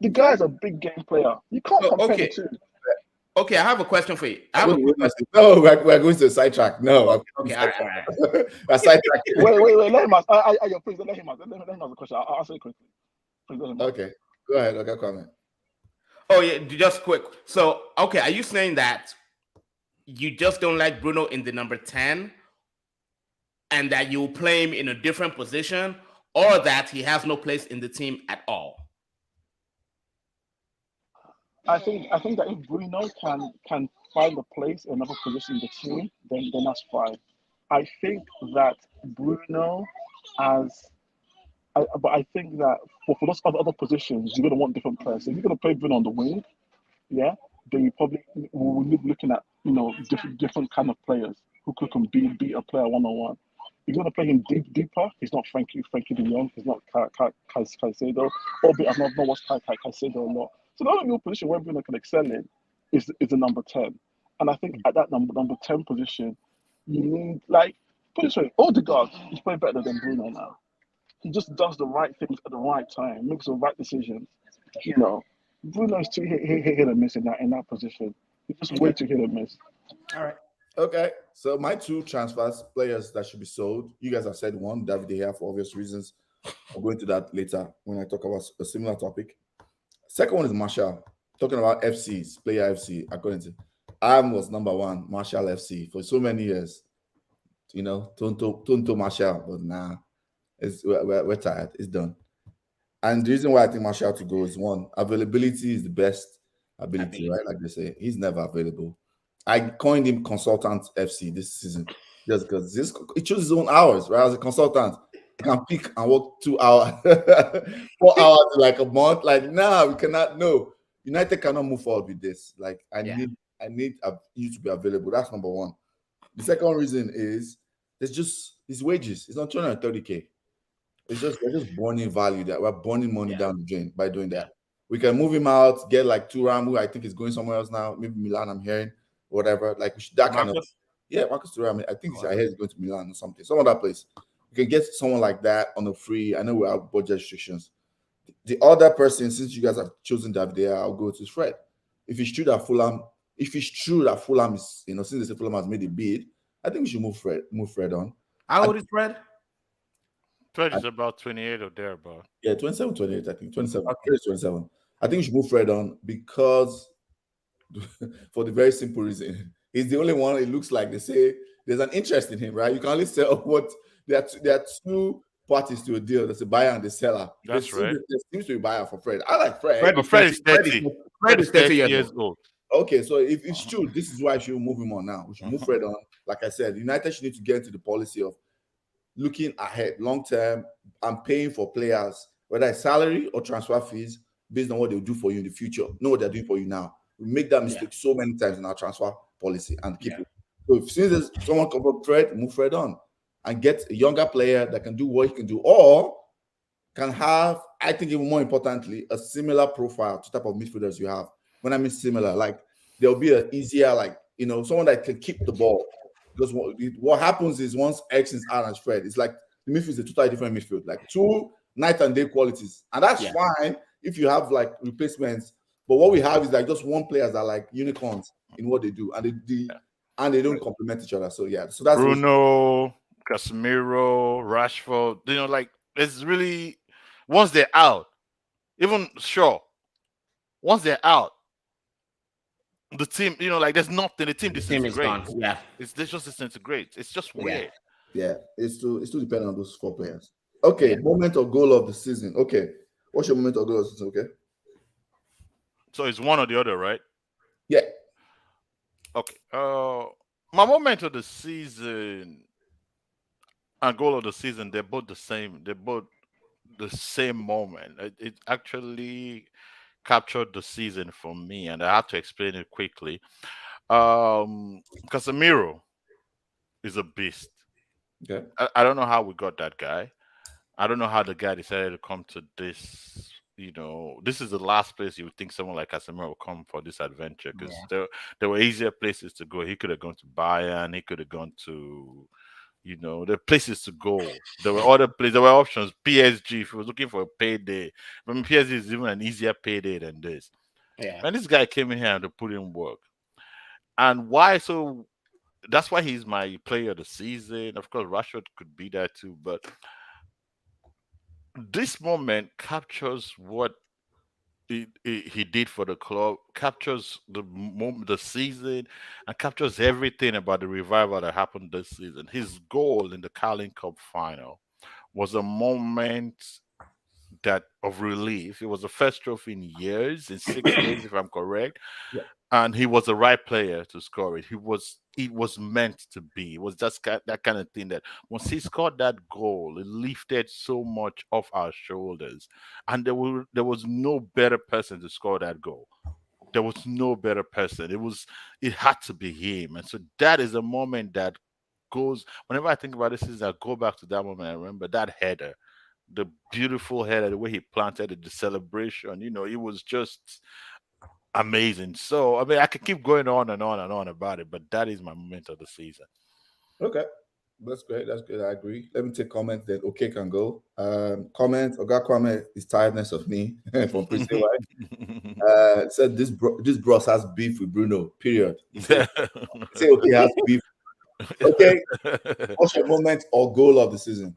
S3: The guy is a big game player. You can't compare the two.
S2: Okay, I have a question for you.
S1: No, we're going to sidetrack. No.
S2: Okay, all right.
S1: We're sidetracking.
S3: Wait. Let him ask. Please let him ask. Let him ask the question. I'll answer it quickly.
S1: Okay, go ahead. Okay, comment.
S2: Oh yeah, just quick. So, okay, are you saying that you just don't like Bruno in the number 10? and that you play him in a different position, or that he has no place in the team at all?
S3: I think that if Bruno can find a place in another position in the team, then that's fine. I think that Bruno but I think that for those other positions, you're gonna want different players. So if you're gonna play Bruno on the wing, yeah, then you probably will be looking at different kind of players who can beat a player 1-on-1. You're gonna play him deeper. He's not Frankie De Jong. He's not Caicedo. Albeit I've not watched Caicedo a lot. So the only real position where Bruno can excel in is the number 10. And I think at that number 10 position, you need put it this way, Odegaard is playing better than Bruno now. He just does the right things at the right time, makes the right decisions. Bruno is too hit and miss in that position. He's just way too hit and miss.
S2: All right.
S1: Okay, so my 2 transfers, players that should be sold. You guys have said one, David De Gea, for obvious reasons. I'll go into that later when I talk about a similar topic. Second one is Martial. Talking about FCs, player FC, according to was number 1, Martial FC, for so many years. Tonto Martial, but nah, we're tired. It's done. And the reason why I think Martial to go is, one, availability is the best ability, right? Like they say, he's never available. I coined him Consultant FC this season just because he chooses his own hours, right? As a consultant, he can pick and work 2 hours, 4 hours in like a month. Like, we cannot. No, United cannot move forward with this. Like, I need you to be available. That's number 1. The second reason is it's just his wages. It's not 230K. It's just we're just burning value, that we're burning money down the drain by doing that. Yeah. We can move him out, get like Thuram, who I think is going somewhere else now, maybe Milan, I'm hearing, whatever. Like that kind of Marcus Thuram. I think he's going to Milan or something, some other place. You can get someone like that on the free. I know we have budget restrictions. The other person, since you guys have chosen David De Gea, I'll go to Fred. If it's true that Fulham is, since they say Fulham has made a bid, I think we should move Fred on.
S2: How old is Fred?
S4: Fred is about 28 or thereabout.
S1: Yeah, 27, 28, I think. 27. Okay. 27. I think we should move Fred on because for the very simple reason. He's the only one, it looks like they say there's an interest in him, right? You can only sell what there are 2 parties to a deal. There's a buyer and the seller.
S4: That's right.
S1: There seems to be a buyer for Fred. I like Fred.
S4: Fred is 30.
S2: Fred is 30 years old.
S1: Okay, so if it's true, this is why I should move him on now. We should move Fred on. Like I said, United should need to get into the policy of looking ahead, long term, and paying for players, whether it's salary or transfer fees, based on what they'll do for you in the future. Know what they're doing for you now. We make that mistake so many times in our transfer policy and keep it. So if since there's someone come up Fred, move Fred on and get a younger player that can do what he can do, or can have, I think even more importantly, a similar profile to type of midfielders you have. When I mean similar, like there'll be an easier, someone that can keep the ball. Because what happens is once X is out and Fred, it's like the midfield is a totally different midfield, like 2 night and day qualities. And that's fine if you have like replacements. But what we have is like just one players are like unicorns in what they do, and they don't complement each other. So so that's
S4: Bruno, Casemiro, Rashford. It's really once they're out, even Shaw. Once they're out, the team, there's nothing. The team disintegrates.
S2: Yeah,
S4: it's just disintegrates. It's just weird.
S1: Yeah, it's too dependent on those 4 players. Okay, moment of goal of the season. Okay, what's your moment of goal of the season? Okay,
S4: so it's one or the other, right?
S1: Yeah.
S4: Okay. My moment of the season and goal of the season, they're both the same. They're both the same moment. It actually captured the season for me, and I have to explain it quickly. Casemiro is a beast.
S1: Okay.
S4: I don't know how we got that guy. I don't know how the guy decided to come to this. This is the last place you would think someone like Casemiro would come for this adventure, because there were easier places to go. He could have gone to Bayern. He could have gone to, there are places to go. There were other places. There were options. PSG, if he was looking for a payday. I mean, PSG is even an easier payday than this.
S2: Yeah.
S4: And this guy came in here to put in work. And why? So that's why he's my player of the season. Of course, Rashford could be there too, but this moment captures what he did for the club, captures the moment, the season, and captures everything about the revival that happened this season. His goal in the Carling Cup final was a moment that of relief. It was the first trophy in years, in 6 years, if I'm correct.
S1: Yeah.
S4: And he was the right player to score it. It was meant to be. It was just that kind of thing that once he scored that goal, it lifted so much off our shoulders. And there was no better person to score that goal. There was no better person. It had to be him. And so that is a moment that goes, whenever I think about this season, I go back to that moment. I remember that header, the beautiful header, the way he planted it, the celebration, it was just amazing. So I mean, I could keep going on and on and on about it, but that is my moment of the season.
S1: Okay, that's great. That's good. I agree. Let me take comment. Then okay can go. Comment is tiredness of me from Prince White. Said this bros has beef with Bruno. Period. Say okay has beef. Okay, what's your moment or goal of the season?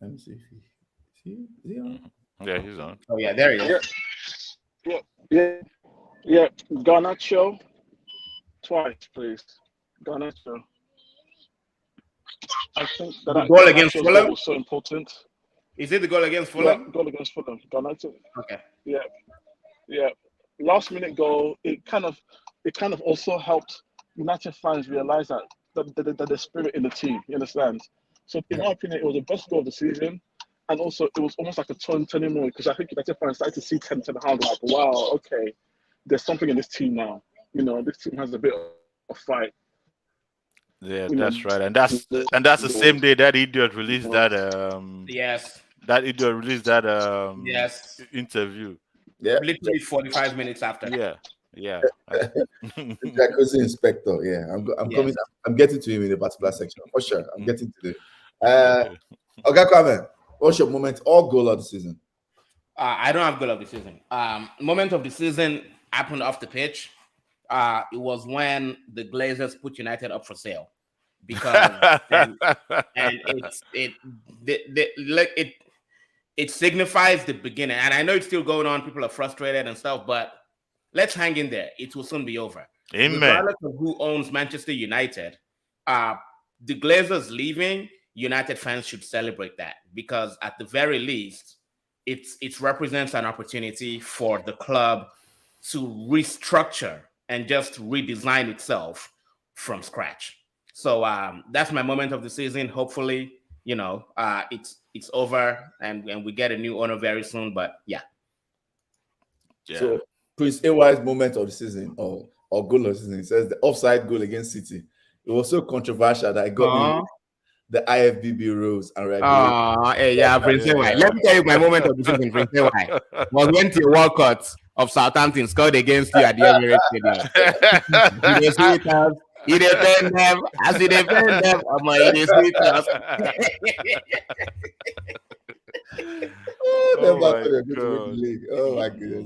S1: Let me see if is he on?
S4: Yeah, he's on.
S2: Oh yeah, there he is.
S3: Yeah. Garnacho, twice, please. Garnacho. I think that
S2: The goal against Fulham
S3: was so important.
S2: Is it the goal against Fulham?
S3: Yeah, goal against Fulham. Garnacho.
S2: Okay.
S3: Yeah. Last minute goal. It kind of also helped United fans realize that the spirit in the team. You understand? So in my opinion, it was the best goal of the season. And also, it was almost like a turning moment because I think United fans started to see Ten Hag like, wow, okay, there's something in this team now. This team has a bit of fight.
S4: Yeah, that's right, and that's the same day that idiot released that.
S2: Yes.
S4: That idiot released that.
S2: Yes.
S4: Interview.
S1: Yeah.
S2: Literally 45 minutes after.
S4: Yeah.
S1: Jacuzzi inspector. Yeah, I'm coming. I'm getting to him in a particular section for sure. I'm getting to the. Okay, Kwame. What's your moment or goal of the season?
S2: I don't have goal of the season. Moment of the season happened off the pitch. It was when the Glazers put United up for sale because it signifies the beginning. And I know it's still going on. People are frustrated and stuff, but let's hang in there. It will soon be over.
S4: Amen.
S2: Regardless of who owns Manchester United, the Glazers leaving, United fans should celebrate that because at the very least, it represents an opportunity for the club to restructure and just redesign itself from scratch. So that's my moment of the season. Hopefully, it's over and we get a new owner very soon. But yeah.
S1: So Prince AY's moment of the season or goal of the season, it says the offside goal against City. It was so controversial that it got me the IFBB rules and regulations.
S2: Prince AY. Let me tell you my moment of the season, Prince AY. Was when Theo Walcott of Southampton scored against you at the Emirates Stadium. He defend them as he defend them.
S1: Oh my goodness,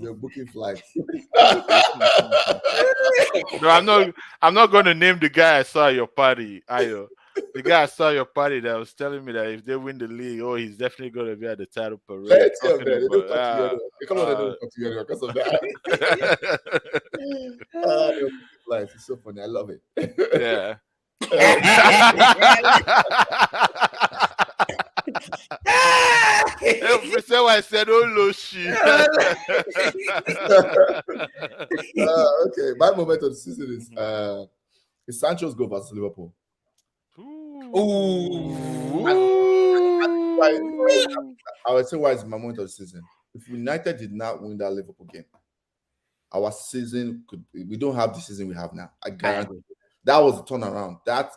S1: they're booking flights.
S4: No, I'm not going to name the guy I saw at your party, Ayo. The guy I saw at your party that was telling me that if they win the league, he's definitely going to be at the title parade.
S1: They don't talk to you because of that. It's so funny. I love it.
S4: Yeah. So I said, "Oh, shit."
S1: Okay, my moment of the season is Sancho's goal versus Liverpool. I would say why it's my moment of the season. If United did not win that Liverpool game, our season we don't have the season we have now. I guarantee that was the turnaround. That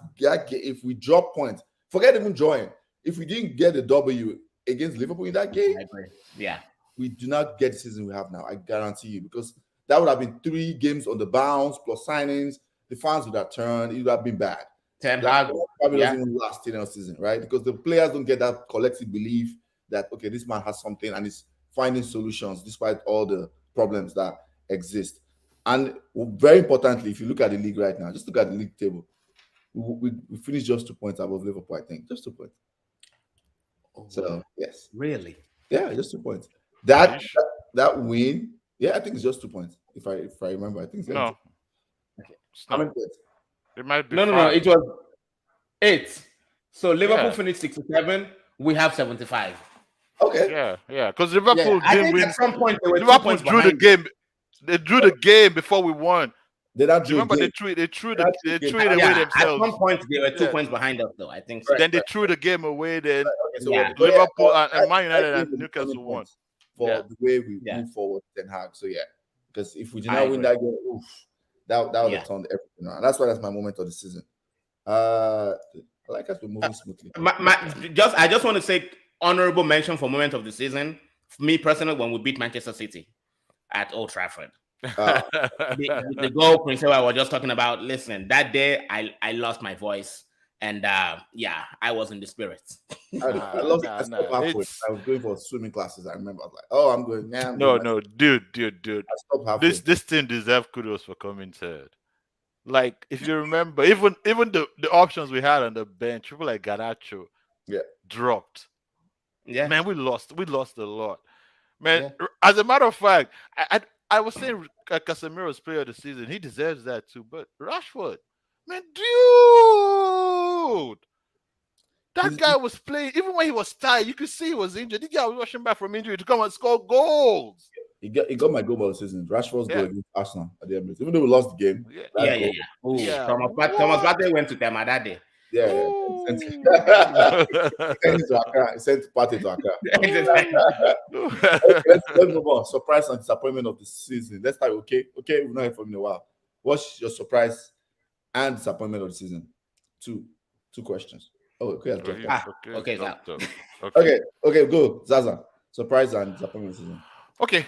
S1: if we drop points, forget even drawing. If we didn't get a W against Liverpool in that game, we do not get the season we have now. I guarantee you, because that would have been 3 games on the bounce plus signings. The fans would have turned. It would have been bad.
S2: Ten Hag
S1: probably doesn't even last in our season, right? Because the players don't get that collective belief that okay, this man has something and is finding solutions despite all the problems that exist. And very importantly, if you look at the league right now, just look at the league table. We finished just 2 points above Liverpool, I think. Just 2 points. So yes,
S2: really,
S1: yeah, just 2 points. That win, yeah, I think it's just 2 points. If I remember, I think it's
S4: No.
S2: okay.
S1: How many points?
S4: It might be
S2: No.
S4: 5.
S2: It was 8. So Liverpool
S4: Yeah.
S2: finished 67. We have 75.
S1: Okay.
S4: Yeah. Because Liverpool
S2: I
S4: didn't
S2: think
S4: win.
S2: at some point they were 2
S4: Liverpool
S2: points
S4: drew the
S2: behind.
S4: game. They drew the game before we won.
S1: They don't drew
S4: Remember,
S1: game.
S4: they threw it away
S2: Yeah, at
S4: themselves.
S2: some point they were 2 points behind us, though. I think so.
S1: Right.
S4: Then they threw the game away. Then
S1: Okay, so
S2: Yeah.
S4: Liverpool
S1: I
S4: and Man United
S1: give
S4: and
S1: him
S4: Newcastle
S1: 7
S4: won.
S1: points for
S4: Yeah.
S1: the way we
S2: Yeah.
S1: move forward Ten Hag. So yeah, because if we did
S2: I
S1: not win
S2: agree.
S1: that game, that would
S2: Yeah.
S1: have turned everything around. That's why that's my moment of the season. I like us. We're moving smoothly.
S2: I just want to say honorable mention for moment of the season. For me personally, when we beat Manchester City at Old Trafford. The goal Prince Edward was just talking about. Listen, that day I lost my voice, and yeah, I was in the spirit.
S1: I lost. I stopped halfway. I was going for swimming classes. I remember. I was like, "Oh, I'm going now."
S4: No, dude.
S1: I stopped halfway.
S4: This team deserves kudos for coming third. Like, if you remember, even the options we had on the bench, people like Garnacho, dropped.
S2: Yeah,
S4: Man, we lost a lot. Man, as a matter of fact, I was saying Casemiro's player of the season. He deserves that too. But Rashford, man, dude, that guy was playing. Even when he was tired, you could see he was injured. This guy was rushing back from injury to come and score goals.
S1: He got my goal of the season. Rashford's goal against Arsenal at the Emirates. Even though we lost the game.
S2: Yeah. Thomas Partey went to Tema that day.
S1: Yeah. Sent Partey to Accra. Let's move on. Surprise and disappointment of the season. Let's start. Okay, we've not heard from you in a while. What's your surprise and disappointment of the season? Two questions. Oh, okay. Okay, go. Zaza. Surprise and disappointment of the season.
S4: Okay.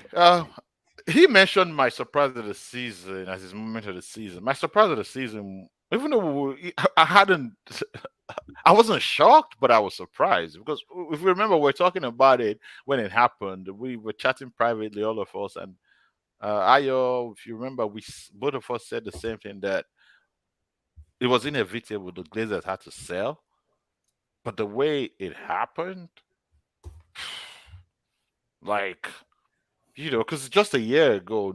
S4: He mentioned my surprise of the season as his moment of the season. My surprise of the season, even though I wasn't shocked, but I was surprised because if we remember, we're talking about it when it happened. We were chatting privately, all of us, and Ayo, if you remember, we both of us said the same thing, that it was inevitable the Glazers had to sell, but the way it happened, like, you know, because just a year ago,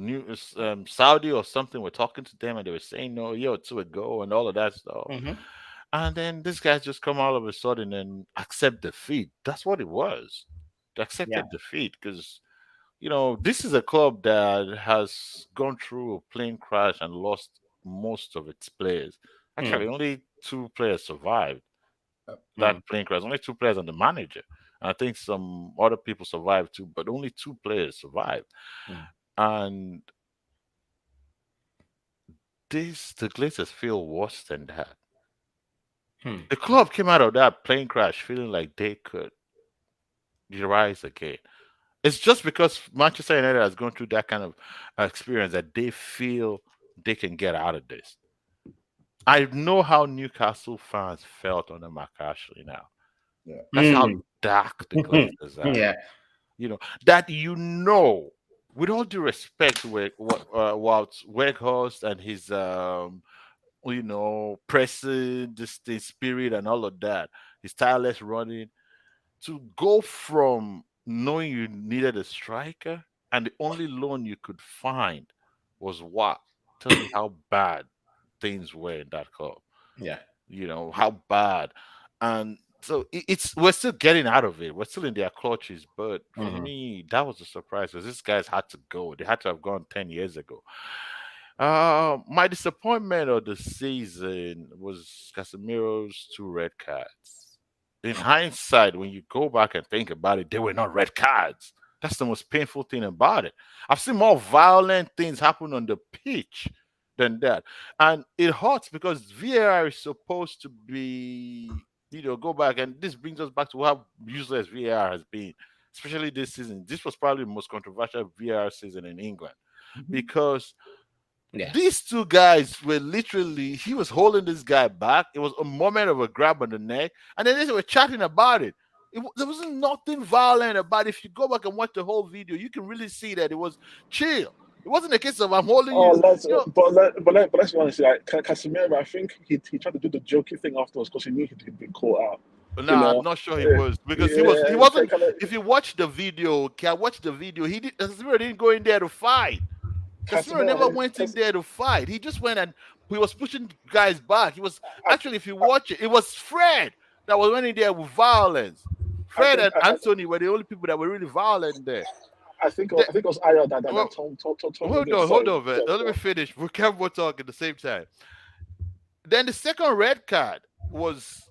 S4: Saudi or something were talking to them and they were saying no, a year or two ago and all of that stuff.
S2: Mm-hmm.
S4: And then this guys just come all of a sudden and accept defeat. That's what it was. They accepted defeat because, you know, this is a club that has gone through a plane crash and lost most of its players. Actually, only 2 players survived that plane crash. Only 2 players and the manager. I think some other people survived too, but only 2 players survived. And the Glazers feel worse than that. The club came out of that plane crash feeling like they could rise again. It's just because Manchester United has gone through that kind of experience that they feel they can get out of this. I know how Newcastle fans felt under Mark Ashley now.
S1: Yeah.
S4: That's how dark the Glazers are.
S2: Yeah.
S4: You know, that, you know, with all due respect to Wout Weghorst and his, you know, pressing, this spirit and all of that, his tireless running, to go from knowing you needed a striker and the only loan you could find was what? Tell me how bad things were in that club.
S2: Yeah.
S4: You know, how bad. And so we're still getting out of it. We're still in their clutches. But for me, that was a surprise because these guys had to go. They had to have gone 10 years ago. My disappointment of the season was Casemiro's 2 red cards. In hindsight, when you go back and think about it, they were not red cards. That's the most painful thing about it. I've seen more violent things happen on the pitch than that. And it hurts because VAR is supposed to be, you know, go back. And this brings us back to how useless VAR has been, especially this season. This was probably the most controversial VAR season in England because these 2 guys were literally, he was holding this guy back. It was a moment of a grab on the neck. And then they were chatting about it. There wasn't nothing violent about it. If you go back and watch the whole video, you can really see that it was chill. It wasn't a case of I'm holding you.
S3: But let's be honest. Like Casemiro, I think he tried to do the jokey thing afterwards because he knew he'd been caught out.
S4: No, I'm not sure he was, because he wasn't. If you watch the video, okay, I watched the video. Casemiro didn't go in there to fight. Casemiro never went in there to fight. He just went and he was pushing guys back. He was actually, if you watch it, it was Fred that was went in there with violence. Fred and Anthony were the only people that were really violent there.
S3: I think it was Ayo that
S4: hold on, man. Let me finish. We can't both talk at the same time. Then the second red card was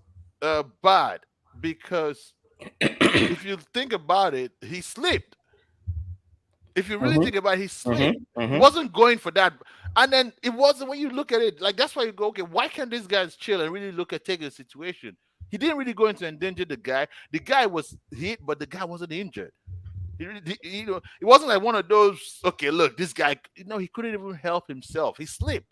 S4: bad because if you think about it, he slipped. If you really think about it, he slipped. He wasn't going for that. And then it wasn't, when you look at it, like, that's why you go, okay, why can't these guys chill and really look at taking the situation? He didn't really go into endanger the guy. The guy was hit, but the guy wasn't injured. It wasn't like one of those, okay, look, this guy, he couldn't even help himself. He slipped.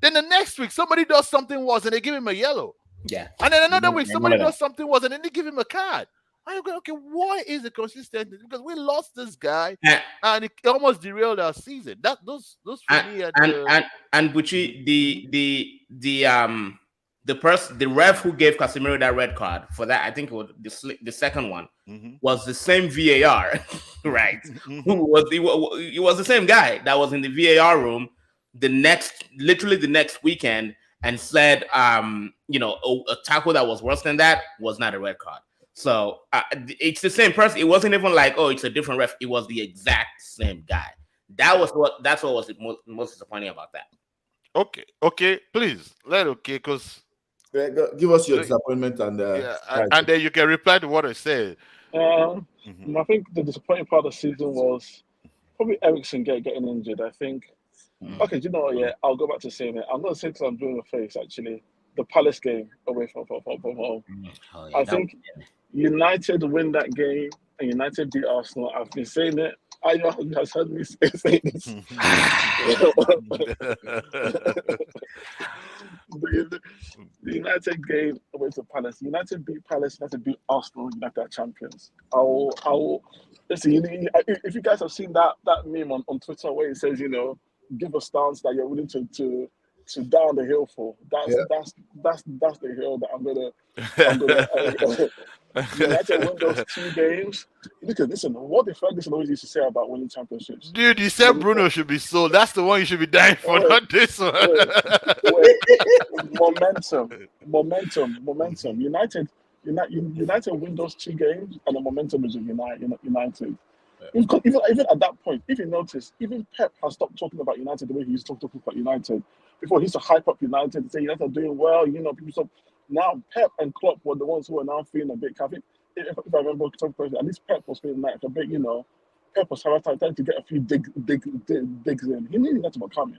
S4: Then the next week, somebody does something worse and they give him a yellow.
S2: Yeah.
S4: And then another week, somebody does something worse and then they give him a card. I go, okay, why is it consistent? Because we lost this guy and it almost derailed our season. Those for me
S2: and Bucci, the ref who gave Casemiro that red card for that, I think it was the second one, was the same VAR, right? He was the same guy that was in the VAR room literally the next weekend and said, a tackle that was worse than that was not a red card. So it's the same person. It wasn't even like, oh, it's a different ref. It was the exact same guy. That's what was most disappointing about that.
S4: Okay, please because
S1: give us your disappointment and
S4: and then you can reply to what I said.
S3: I think the disappointing part of the season was probably Eriksen getting injured. I think. Okay, do you know what? Yeah, I'll go back to saying it. I'm not saying because I'm doing a face. Actually, the Palace game away from home. I think United win that game and United beat Arsenal. I've been saying it. I know you guys heard me say this. The United game away to Palace. United beat Palace. United beat Arsenal. United are champions. Listen. If you guys have seen that meme on Twitter where it says, give a stance that you're willing to down the hill for. That's the hill that I'm gonna United win those 2 games. Listen, what the Ferguson always used to say about winning championships.
S4: Dude, you said Bruno should be sold. That's the one you should be dying for, not this one. Momentum. United win those 2 games, and the momentum is with United. Even at that point, if you notice, even Pep has stopped talking about United the way he used to talk about United. Before, he used to hype up United and say United are doing well. People stop. Now, Pep and Klopp were the ones who are now feeling a bit. I think, if I remember correctly, at least Pep was feeling like a bit. Pep was trying to get a few digs in. He knew United were coming.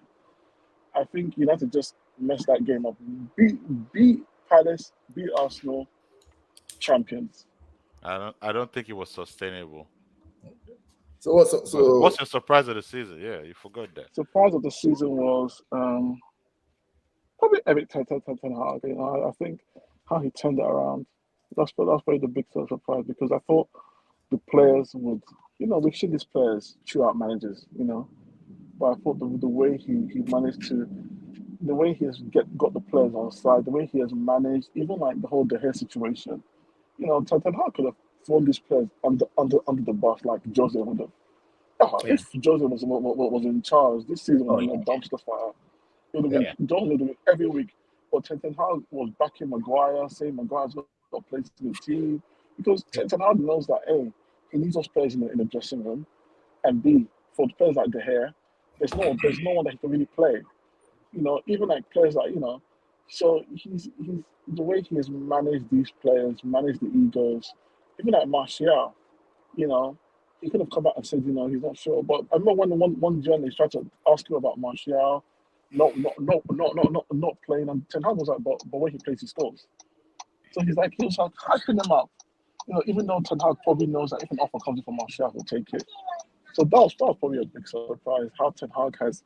S4: I think United just messed that game up. Beat Palace, beat Arsenal, champions. I don't think it was sustainable.
S1: So
S4: what's your surprise of the season? Yeah, you forgot that.
S3: Surprise of the season was probably Erik ten Hag. I think how he turned it around. That's probably the big surprise, because I thought the players would, we've seen these players chew out managers, but I thought the way he managed to, the way he has got the players on side, the way he has managed, even like the whole De Gea situation. Ten Hag could have thrown these players under the bus like Jose would have. If Jose was in charge, this season would have been a dumpster fire. It would have been Jose would have been every week. But Ten Hag was backing Maguire, saying Maguire's got a place in the team, because Ten Hag knows that A, he needs those players in the dressing room, and B, for the players like De Gea, there's no one that he can really play. Even like players like so he's the way he has managed these players, managed the egos. Even like Martial, he could have come back and said, he's not sure. But I remember when one journalist tried to ask him about Martial, not playing, and Ten Hag was like, but when he plays, he scores. So he was like hyping him up. Even though Ten Hag probably knows that if an offer comes in from Martial, he'll take it. So that was probably a big surprise, how Ten Hag has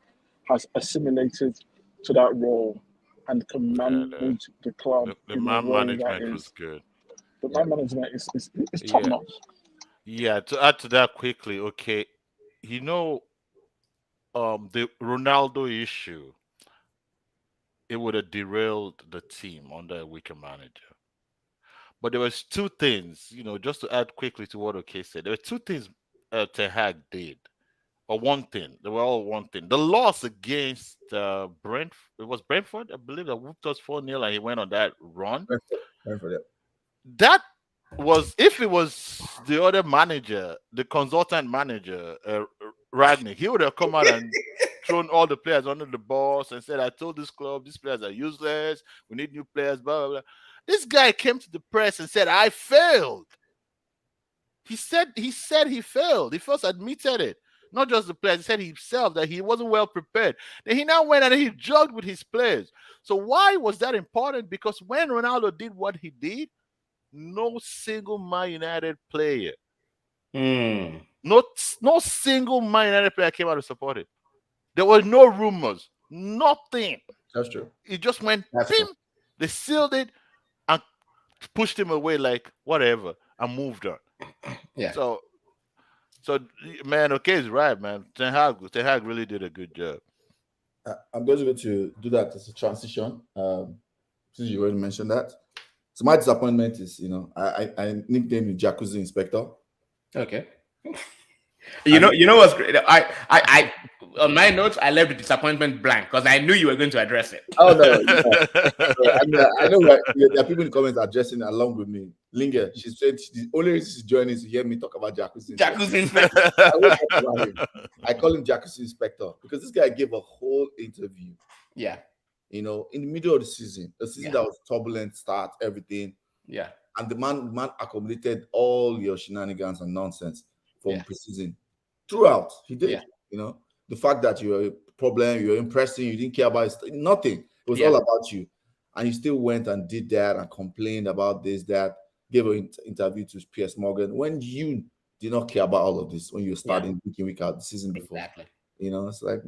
S3: assimilated to that role and can manage the club.
S4: The man management was good.
S3: The man management is top notch.
S4: Yeah, to add to that quickly, okay, the Ronaldo issue, it would have derailed the team under a weaker manager. But there was two things, just to add quickly to what OK said. There were two things Ten Hag did, or one thing. They were all one thing. The loss against Brentford, it was Brentford, I believe, that whooped us 4-0, and he went on that run.
S1: Brentford, yeah.
S4: That was, if it was the other manager, the consultant manager, Ragnick, he would have come out and thrown all the players under the bus and said, I told this club, these players are useless. We need new players, blah, blah, blah. This guy came to the press and said, I failed. He said he failed. He first admitted it. Not just the players. He said himself that he wasn't well prepared. Then he now went and he jogged with his players. So why was that important? Because when Ronaldo did what he did, no single Man United player, no single Man United player came out to support it. There were no rumors, nothing.
S1: That's true.
S4: It just went, bim, they sealed it and pushed him away like whatever and moved on.
S2: Yeah.
S4: So man, OK is right, man. Ten Hag really did a good job.
S1: I'm just going to do that as a transition. Since you already mentioned that. So my disappointment is, I nicknamed him Jacuzzi Inspector.
S2: Okay. You know what's great? I on my notes I left the disappointment blank because I knew you were going to address it.
S1: Oh no! I know there are people in the comments addressing it along with me. Linger, she said the only reason she's joining is to hear me talk about Jacuzzi.
S2: Jacuzzi Inspector.
S1: I call him Jacuzzi Inspector because this guy gave a whole interview.
S2: Yeah.
S1: In the middle of the season, that was turbulent start, everything.
S2: Yeah.
S1: And the man accommodated all your shenanigans and nonsense from preseason throughout. He did. Yeah. The fact that you're a problem, you're impressing, you didn't care about it, nothing. It was all about you. And you still went and did that and complained about this, that, gave an interview to Piers Morgan when you did not care about all of this when you were starting week out the season before.
S2: Exactly.
S1: It's like,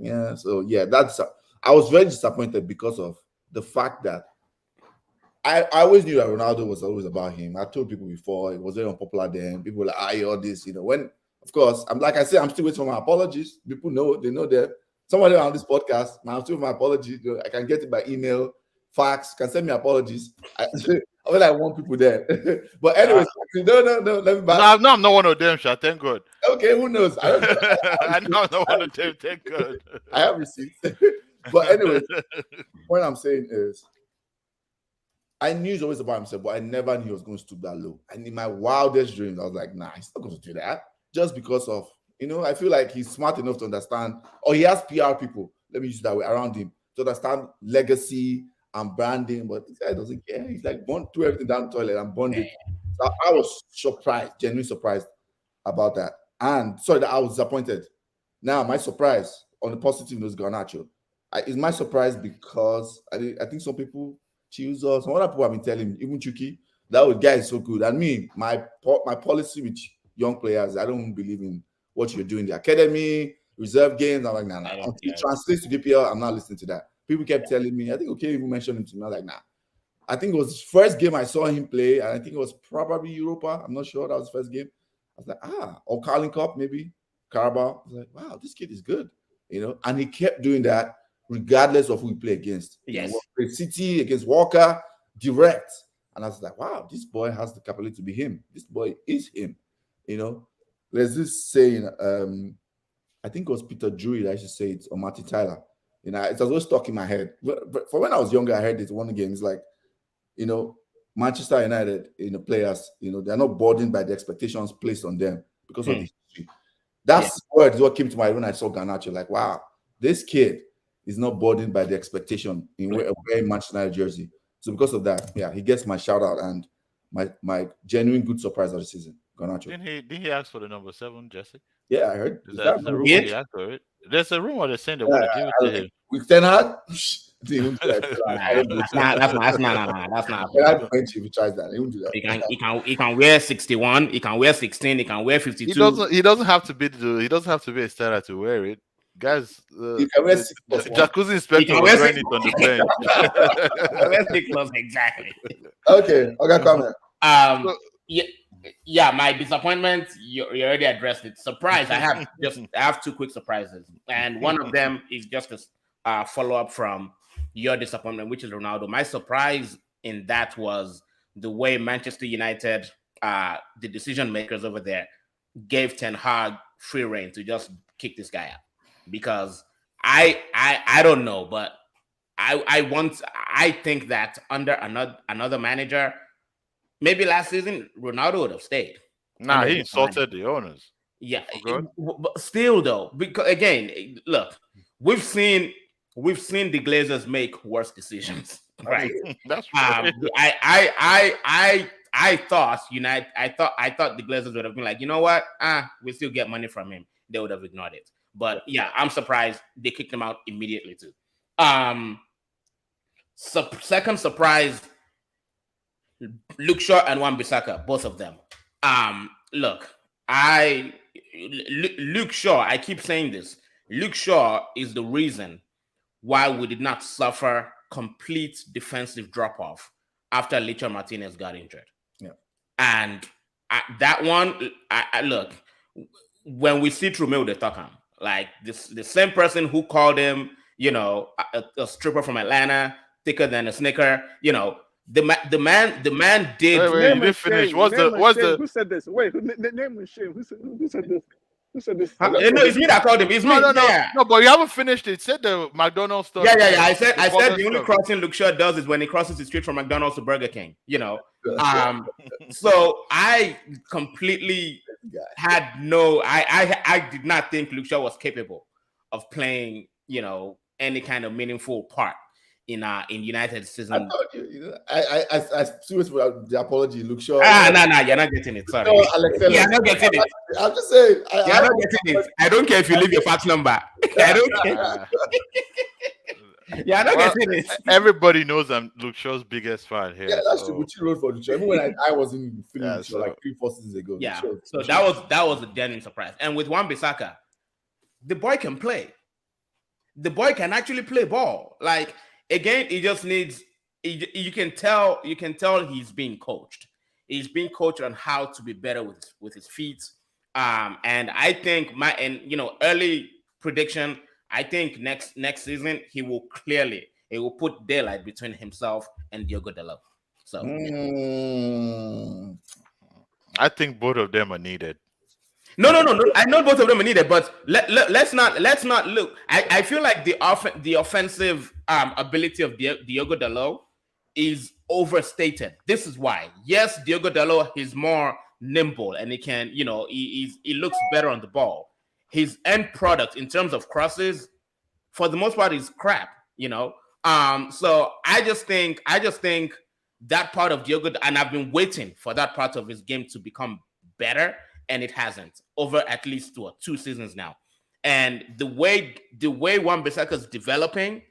S1: I was very disappointed because of the fact that I always knew that Ronaldo was always about him. I told people before, it was very unpopular then. People were like, all this, when, of course, I'm still waiting for my apologies. People know, they know that. Somebody on this podcast, I'm still my apologies. I can get it by email, fax, can send me apologies. I only like one people there. But anyways, no, let me back.
S4: No, I'm not one of them, Sha. Thank God.
S1: Okay, who knows?
S4: I'm not one of them, thank God.
S1: I have receipts. But anyways, what I'm saying is, I knew he's always about himself, but I never knew he was going to stoop that low. And in my wildest dreams, I was like, nah, he's not going to do that. Just because of, I feel like he's smart enough to understand, or he has PR people, let me use that way, around him, to understand legacy and branding, but this guy doesn't care. He's like, threw everything down the toilet and burned it. So I was surprised, genuinely surprised about that. And sorry that I was disappointed. Now, my surprise on the positive note is Garnacho. It's my surprise because I think some people choose us. Some other people have been telling me, even Chucky, that guy is so good. And me, my policy with young players, I don't believe in what you're doing in the academy, reserve games. I'm like, nah. Until it translates to DPL, I'm not listening to that. People kept telling me, I think OK even mentioned him to me. I was like, nah. I think it was the first game I saw him play, and I think it was probably Europa. I'm not sure. That was the first game. I was like, or Carling Cup, maybe. Carabao. I was like, wow, this kid is good. And he kept doing that regardless of who he played against.
S2: Yes.
S1: Played City against Walker, direct. And I was like, wow, this boy has the capability to be him. This boy is him. There's this saying, I think it was Peter Drury that used to say it, or Martin Tyler. It was always stuck in my head. But for when I was younger, I heard this one game. It's like, Manchester United, players, they're not burdened by the expectations placed on them because of the history. That's what came to mind when I saw Garnacho. Like, wow, this kid is not burdened by the expectation in wearing Manchester United jersey. So because of that, he gets my shout out and my genuine good surprise of the season. Garnacho.
S4: Didn't he ask for the number 7, Jesse?
S1: Yeah, I heard.
S4: There's a rumor he asked for it. There's a rumor they're saying they want to give it to him.
S1: With Ten Hag?
S2: That's not.
S1: If he tries that, he won't do that.
S2: He can wear 61. He can wear 16. He can wear 52.
S4: He doesn't have to be a starter to wear it. Guys,
S1: you can wear 6 plus 1.
S4: Jacuzzi Inspector was wearing it on the bench.
S2: Wear 6 plus, exactly.
S1: Okay, come
S2: here. My disappointment, you already addressed it. Surprise, I have 2 quick surprises. And one of them is just a follow-up from your disappointment, which is Ronaldo. My surprise in that was the way Manchester United, the decision makers over there, gave Ten Hag free reign to just kick this guy out. Because I don't know, but I think that under another manager, maybe last season Ronaldo would have stayed.
S4: Nah, he insulted the owners.
S2: Yeah, but still though, because again, look, we've seen the Glazers make worse decisions, right?
S4: That's right.
S2: I thought the Glazers would have been like, you know what? We still get money from him. They would have ignored it. But yeah, I'm surprised they kicked him out immediately too. Second surprise, Luke Shaw and Wan-Bissaka, both of them. Look, Luke Shaw, I keep saying this. Luke Shaw is the reason why we did not suffer complete defensive drop-off after Licha Martinez got injured.
S1: Yeah.
S2: And that one, look, when we see Trumeo de Tockham, like this, the same person who called him, a stripper from Atlanta, thicker than a Snicker, the man did.
S4: Wait, you didn't finish.
S3: Who said this? Wait, name was Shane. Who said this? Who said this?
S2: No, it's me that called him. It's me.
S4: No, but you haven't finished it. Said the McDonald's stuff.
S2: Yeah. I said the only crossing Luke Shaw does is when he crosses the street from McDonald's to Burger King. So I completely had I did not think Luke Shaw was capable of playing, any kind of meaningful part in United season.
S1: I told you, I serious with the apology, Luke Shaw.
S2: No, you're not getting it. Sorry.
S1: No, Alex,
S2: you're not getting it.
S1: I'm just saying.
S2: You're not getting it. I don't care if you leave your fax number. I don't care. You're not getting it.
S4: Everybody knows I'm Luke Shaw's biggest fan here.
S1: Yeah, that's the Gucci road for Luke Shaw. Even when I wasn't feeling Luke Shaw like 3-4 seasons ago.
S2: Yeah. So that was a genuine surprise. And with Wan-Bissaka, the boy can play. The boy can actually play ball. Like, again, he just needs. You can tell he's being coached. He's being coached on how to be better with his feet. And I think early prediction. I think next season he will put daylight between himself and Diogo Dalot. So
S4: I think both of them are needed.
S2: No. I know both of them are needed, but let's not look. I feel like the offensive ability of Diogo Dalot is overstated. This is why. Yes, Diogo Dalot is more nimble and he can, he looks better on the ball. His end product in terms of crosses, for the most part, is crap. So I just think that part of Diogo, and I've been waiting for that part of his game to become better. And it hasn't over at least 2 seasons now. And the way Wan-Bissaka is developing,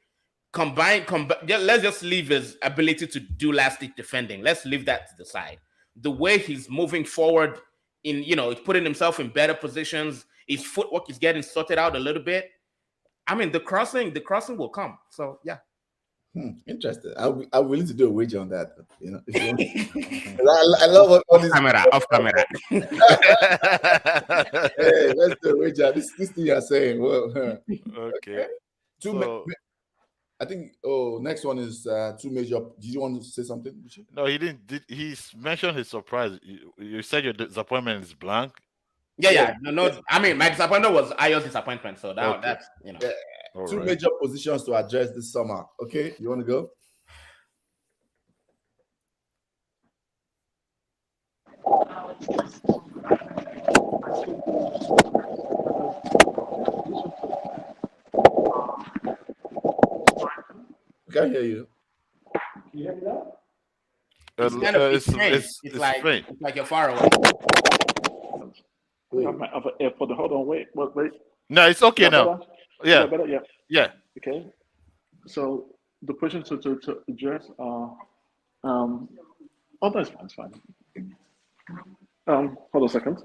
S2: let's just leave his ability to do last-ditch defending. Let's leave that to the side. The way he's moving forward, he's putting himself in better positions. His footwork is getting sorted out a little bit. I mean, the crossing will come. So yeah.
S1: Interesting. I'm willing to do a wager on that. I love all this.
S2: Off camera.
S1: Hey, let's do a wager. This thing you're saying. Well,
S4: okay.
S1: I think. Oh, next one is 2 major. Did you want to say something?
S4: No, he didn't. He mentioned his surprise. You said your disappointment is blank.
S2: Yeah. No. I mean, my disappointment was Ayo's disappointment. So that's
S1: Yeah. 2 major positions to address this summer. Okay, you want to go? I can't hear you.
S3: Can you hear me now?
S2: It's like you're far away.
S3: Hold on, wait.
S4: No, it's okay now. Yeah. Yeah.
S3: Okay. So the questions to address are that's fine. Hold on a second.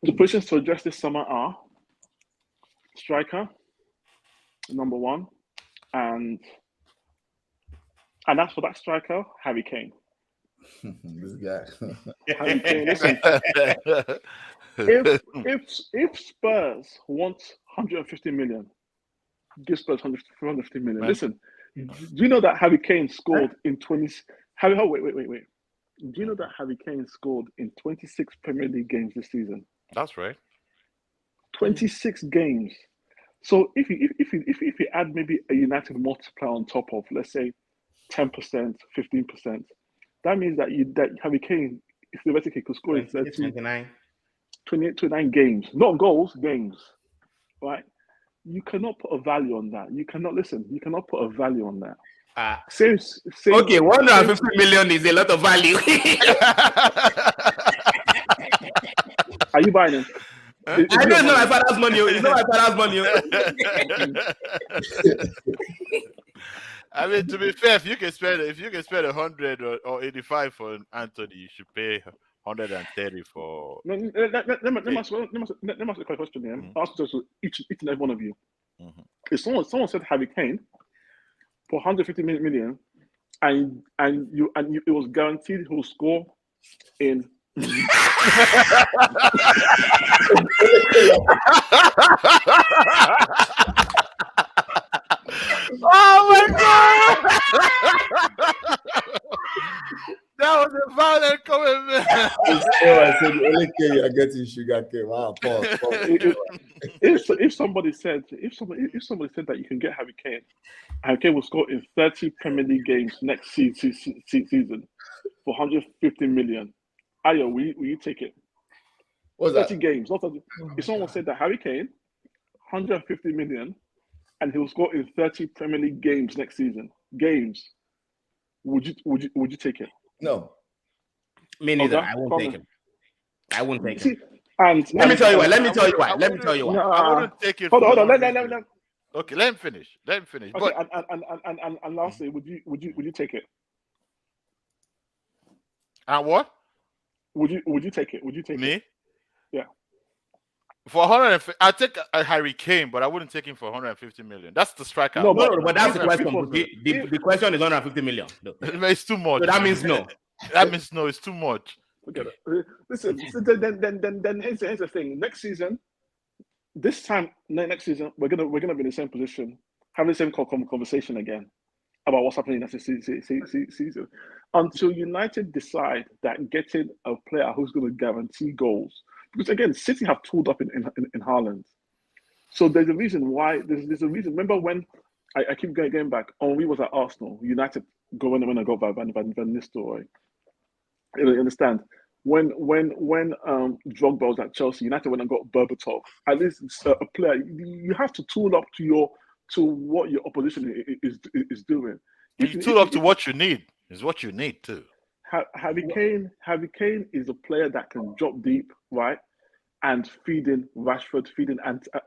S3: The questions to address this summer are striker, number 1, and as for that striker, Harry Kane.
S1: This guy.
S3: Harry Kane, listen. If Spurs want 150 million, give Spurs 150 million.
S2: Right.
S3: Listen, do you know that Harry Kane scored in 20? Wait. Do you know that Harry Kane scored in 26 Premier League games this season?
S4: That's right.
S3: 26 games. So if you add maybe a United multiplier on top of, let's say, 10%, 15%, that means that Harry Kane theoretically could score in 29 games, not goals, games, right? You cannot put a value on that. You cannot put a value on that.
S2: Okay, 150 million is a lot of value.
S3: Are you buying it?
S2: I don't know my father's money. It's not my father's money.
S4: I mean, to be fair, if you can spend 100 or 85 for Anthony, you should pay 130 for.
S3: Let me ask a question here. Ask to each and every one of you.
S4: Mm-hmm.
S3: If someone said Harry Kane for 150 million, and it was guaranteed he will score in.
S4: Oh my God! That was a violent commitment.
S1: I said the only cane you are getting sugar cane. Wow, pause.
S3: If somebody said that you can get Harry Kane will score in 30 Premier League games next season for 150 million. Ayo, will you take it?
S1: What's
S3: 30
S1: that?
S3: games. Not 30. If someone said that Harry Kane, 150 million, and he'll score in 30 Premier League games next season, would you take it?
S1: No.
S2: Me neither.
S3: Okay,
S2: I won't take him. I won't take him.
S3: And
S2: Let me tell you why.
S4: I wouldn't take it.
S3: Hold on. Let
S4: Okay, let him finish.
S3: Okay,
S4: But
S3: and lastly, would you take it?
S4: And what?
S3: Would you take it? Would you take
S4: Me?
S3: it? Yeah.
S4: For 150, I take a Harry Kane, but I wouldn't take him for 150 million. That's the striker.
S3: No,
S2: But that's the question.
S3: People-
S2: The question is 150 million. No.
S4: It's too much.
S2: So that means no.
S4: That means no. It's too much.
S3: Forget it. Listen. Then here's the thing. Next season, this time next season, we're gonna be in the same position, having the same conversation again about what's happening next season. Until United decide that getting a player who's going to guarantee goals, because again, City have tooled up in Haaland. So there's a reason why. There's a reason. Remember when I keep going back. Henry was at Arsenal. United when I got Van Nistelrooy. You understand? When Drogba was at Chelsea, United went and got Berbatov. At least a player, you have to tool up to what your opposition is doing.
S4: You tool up to what you need. Is what you need too.
S3: Harry Kane is a player that can drop deep, right, and feed in Rashford, feed in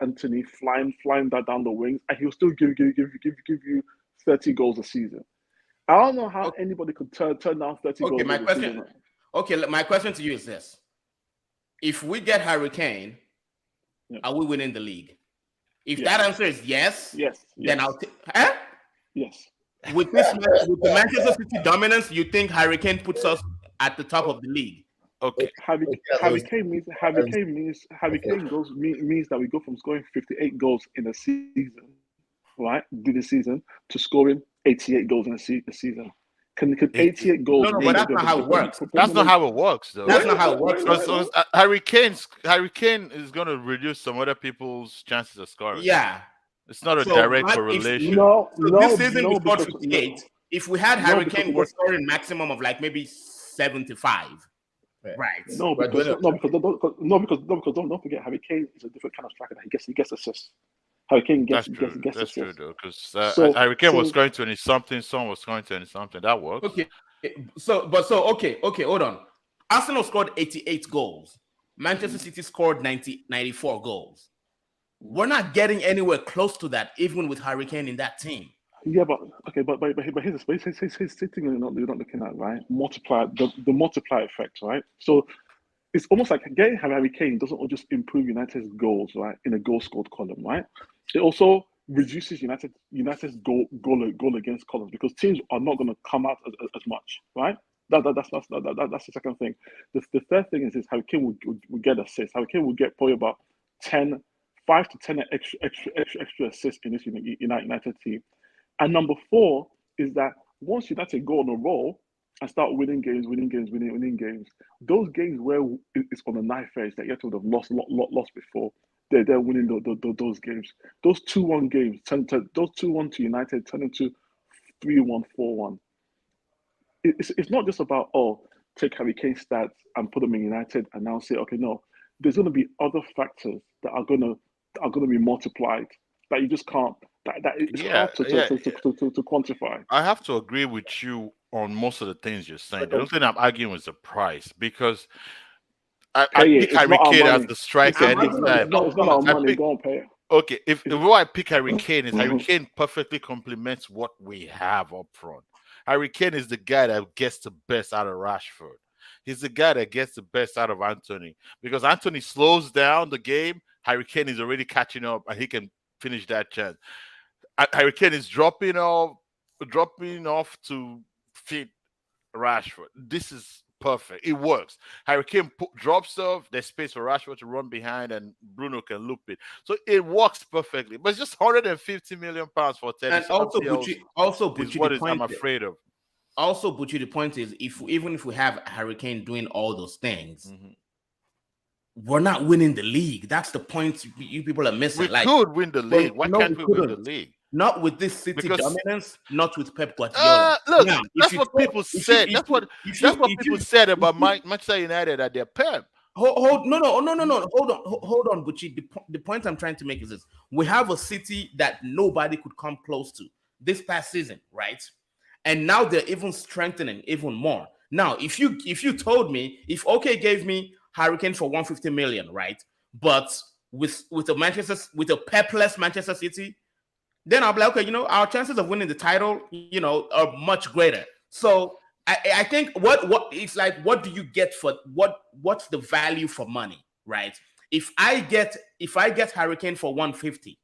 S3: Anthony, flying down the wings, and he'll still give you 30 goals a season. I don't know how anybody could turn down 30 goals.
S2: My question to you is this: if we get Harry Kane, are we winning the league? If that answer is yes, then I'll take.
S3: Yes.
S2: With the Manchester City dominance, you think Harry Kane puts us at the top of the league?
S4: Okay.
S3: Harry Kane means that we go from scoring 58 goals in a season, right? This season to scoring 88 goals in a season. Can 88 goals?
S2: No, but that's not how it works.
S4: That's not how it works, though.
S2: That's not how it works.
S4: So Harry Kane is going to reduce some other people's chances of scoring.
S2: Yeah.
S4: It's not a direct correlation.
S2: This season we scored 58. If we had Harry Kane, we're scoring maximum of like maybe 75. Right.
S3: No, because don't forget, Harry Kane is a different kind of striker. He gets assists. Harry Kane gets assists.
S4: That's true, though, because Harry Kane was scoring 20-something, Son was scoring 20-something. That works.
S2: Okay. Okay, hold on. Arsenal scored 88 goals. Manchester City scored 94 goals. We're not getting anywhere close to that, even with Harry Kane in that team.
S3: Yeah, but here's the space. Here's thing you're not looking at, right? The multiplier effect, right? So it's almost like getting Harry Kane doesn't just improve United's goals, right, in a goal scored column, right? It also reduces United's goal against columns because teams are not going to come out as much, right? That's the second thing. The third thing is Harry Kane will get assists. Harry Kane will get probably about 10 5 to 10 extra assists in this United team. And number 4 is that once United go on a roll and start winning games, those games where it's on the knife edge that United would have lost before, they're winning those games. Those 2-1 games, those 2-1 to United turn into 3-1, 4-1. It's not just about, take Harry Kane stats and put them in United and now say, okay, no, there's going to be other factors that are going to be multiplied that you just can't. That it's hard to quantify.
S4: I have to agree with you on most of the things you're saying. The only thing I'm arguing is the price, because I pick Harry Kane as the striker anytime.
S3: It's not our money. Go on, pay it.
S4: Okay, if why I pick Harry Kane is Harry Kane perfectly complements what we have up front. Harry Kane is the guy that gets the best out of Rashford. He's the guy that gets the best out of Anthony, because Anthony slows down the game. Harry Kane is already catching up, and he can finish that chance. Harry Kane is dropping off to fit Rashford. This is perfect. It works. Harry Kane drops off. There's space for Rashford to run behind, and Bruno can loop it. So it works perfectly. But it's just 150 million pounds for tennis. And
S2: also,
S4: is what I'm afraid of.
S2: Also, Bucci, the point is, even if we have Harry Kane doing all those things, we're not winning the league. That's the point you people are missing.
S4: We could win the league. Why can't we win the league?
S2: Not with this City dominance, not with Pep Guardiola.
S4: Look, that's what people said. That's what people said about Manchester United at their Pep.
S2: Hold on, Bucci. The point I'm trying to make is this: we have a City that nobody could come close to this past season, right? And now they're even strengthening even more. Now, if you told me, if OK gave me Harry Kane for 150 million, right? But with a Pep-less Manchester City, then I'll be like, okay, our chances of winning the title, are much greater. So I think what it's like, what do you get for what's the value for money, right? If I get Harry Kane for 150,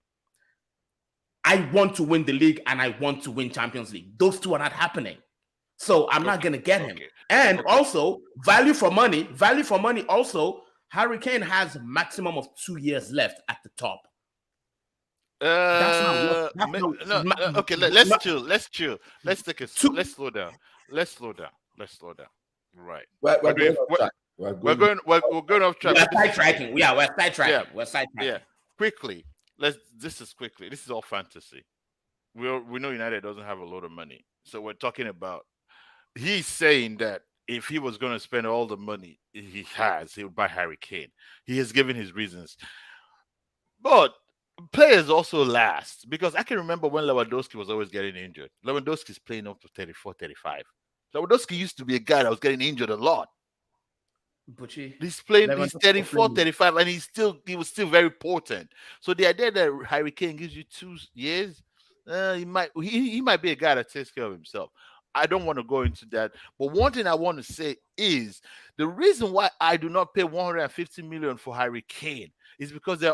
S2: I want to win the league and I want to win Champions League. Those two are not happening. So I'm not going to get him. And also, value for money also, Harry Kane has maximum of 2 years left at the top.
S4: Okay, let's chill. Let's chill. Let's take a let's slow down. Right.
S1: We're going off track.
S4: We're going off track.
S2: We're sidetracking. Yeah, we're sidetracking. We're sidetracking.
S4: Yeah. Quickly. This is all fantasy. We know United doesn't have a lot of money. So we're talking about, he's saying that if he was going to spend all the money he would buy Harry Kane. He has given his reasons. But players also last, because I can remember when Lewandowski was always getting injured. Lewandowski's playing up to 34, 35. Lewandowski used to be a guy that was getting injured a lot. He's 34, 35, and he was still very potent. So the idea that Harry Kane gives you 2 years, he might be a guy that takes care of himself. I don't want to go into that. But one thing I want to say is the reason why I do not pay 150 million for Harry Kane is because